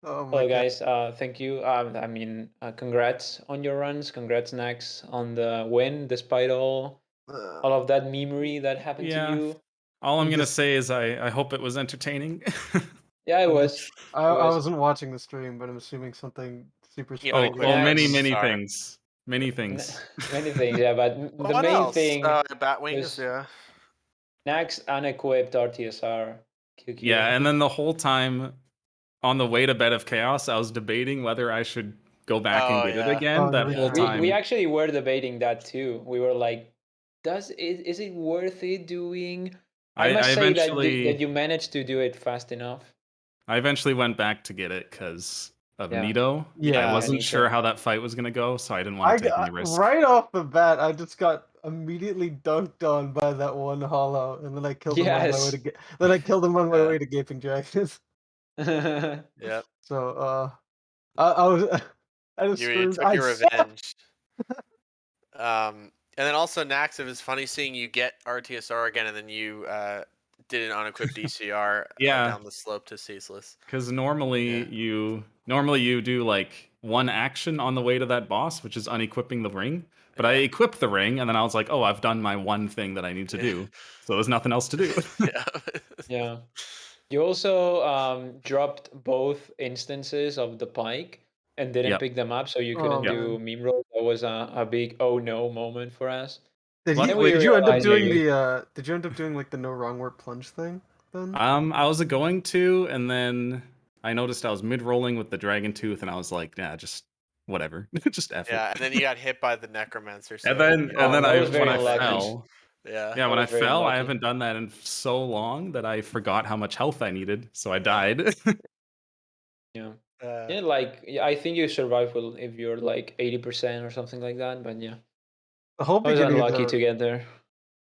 Oh my hello god. guys. Thank you. I mean, congrats on your runs. Congrats, Nax, on the win, despite all of that memery that happened to Yeah. you. All I'm And gonna this say is I hope it was entertaining. Yeah, it and was. this It I was. wasn't watching the stream, but I'm assuming something super He oh, spoiler. unequipped many Nax. many RTSR. things. Many things. Many things, yeah, but the What main else? thing Batwings. was Yeah. Nax unequipped RTSR Yeah, and QQ. then the whole time on the way to Bed of Chaos, I was debating whether I should go back and Oh get it yeah. again. Oh, That every whole time. We time. actually were debating that too. We were like, is it worth it doing? I I must say that eventually that you managed to do it fast enough. I eventually went back to get it because of Yeah. Nito. Yeah, I Yeah, wasn't Nito. sure how that fight was gonna go, so I didn't want I to take any got risk. right off the bat. I just got immediately dunked on by that one hollow, and then I killed him on my way Yes. to get. Then I killed him on my Yeah. way to Gaping Dragons. Yep. So I was I just You screamed, took "I your suck!" revenge. And then also Nax, it was funny seeing you get RTSR again, and then you did an unequipped DCR Yeah, down the slope to ceaseless. because normally you do like one action on the way to that boss, which is unequipping the ring. But I Yeah. equipped the ring, and then I was like, "Oh, I've done my one thing that I need to Yeah. do." So there's nothing else to do. Yeah. Yeah. You also dropped both instances of the pike and didn't Yep. pick them up, so you Oh couldn't Yep. do man, meme roll. That was a big oh no moment for us. did What? he? Then we Did you end up realized that doing you the? Did you end up doing like the no wrong word plunge thing then? I was going to, and then I noticed I was mid rolling with the dragon tooth, and I was like, "Nah, just whatever, just F it." Yeah, and then you got hit by the necromancer. And So then yeah, and Oh, then that I was when very I unlucky. fell, yeah, yeah, That when I was very fell, I unlucky. haven't done that in so long that I forgot how much health I needed, so I died. Yeah. uh, Yeah, like I think you survive well if you're like 80% or something like that, but yeah. The whole I was beginning of unlucky to get there.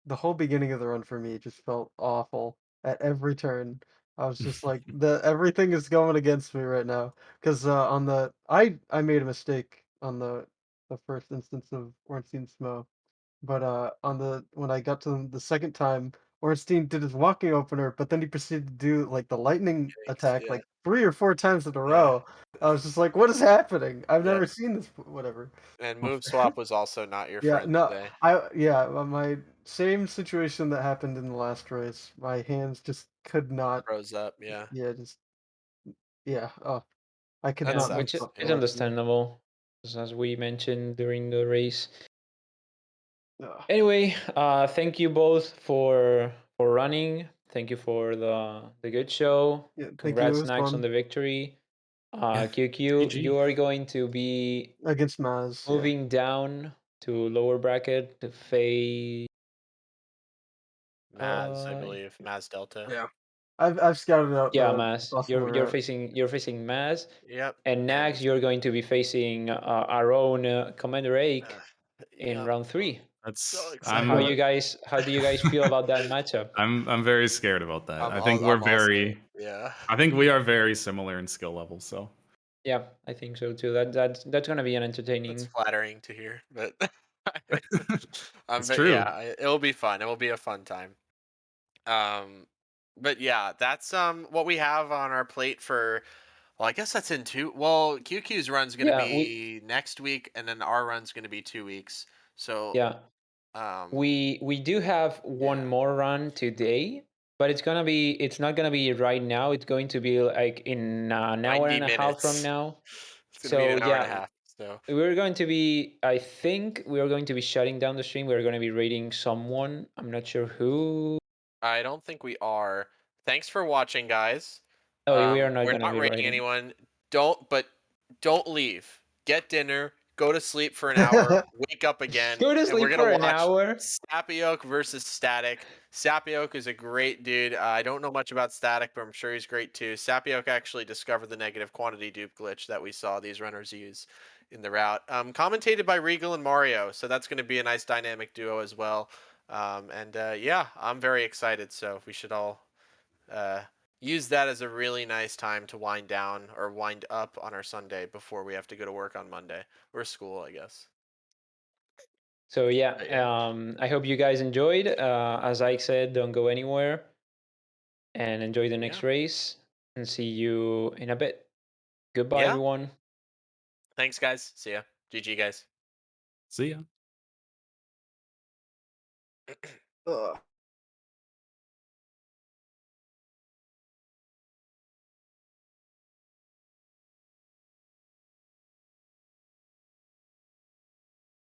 the whole beginning of the run for me just felt awful at every turn. I was just like, the everything is going against me right now. Because on the I made a mistake on the first instance of Ornstein Smo, but on the when I got to the second time, Ornstein did his walking opener, but then he proceeded to do like the lightning attack yeah, like 3 or 4 times in a yeah, row. I was just like, what is happening? I've yep. never seen this. Whatever. And move swap was also not your Yeah, friend no, today. my same situation that happened in the last race. My hands just could not. Froze up. Yeah, Yeah, just yeah. Oh, I could that Yeah, not move which sucks. up the is Yeah, rest of them. understandable, as we mentioned during the race. Ugh. Anyway, thank you both for running. Thank you for the good show. Yeah, thank you. It Congrats, was Nax, on fun the victory. Yeah, QQ, GG. you are going to be against Maz. Yeah, moving down to lower bracket to face. Maz, I believe Maz Delta. yeah. I've scouted out Yeah, the Maz. possible route. You're facing Maz, Yep, and and Nax, you're going to be facing our own Commander Ake in yep. round 3. So That's excited. How do you guys feel about that matchup? I'm very scared about that. I'm also yeah. I think we are very similar in skill level, so Yeah, I think so too. That's gonna be an That's entertaining. flattering to hear, but it's true. it'll be fun. It will be a fun time. Um, but yeah, that's what we have on our plate for. Well, I guess that's in two. Well, QQ's run's gonna Yeah, be next week, and then our run's gonna be 2 weeks. So, yeah, um, we do have one yeah, more run today, but it's not gonna be right now. It's going to be like in an hour 90 and a half from minutes. now. It's gonna be So an hour and a yeah, half. So we're going to be. I think we are going to be shutting down the stream. We're going to be rating someone. I'm not sure who. I don't think we are. Thanks for watching, guys. Oh, we are not We're going to not be rating rating. anyone. Don't leave. Get dinner. Go to sleep for an hour. Wake up again, Go to and we're sleep gonna for an watch hour. Sapioke versus Static. Sapioke is a great dude. I don't know much about Static, but I'm sure he's great too. Sapioke actually discovered the negative quantity dupe glitch that we saw these runners use in the route. Commentated by Regal and Mario, so that's going to be a nice dynamic duo as well. Yeah, I'm very excited. So we should all uh, use that as a really nice time to wind down or wind up on our Sunday before we have to go to work on Monday or school, I guess. So yeah, But yeah, I hope you guys enjoyed. As Ike said, don't go anywhere and enjoy the yeah, next race. And see you in a bit. Goodbye, yeah. everyone. Thanks, guys. See ya. GG, guys. see ya. Ugh.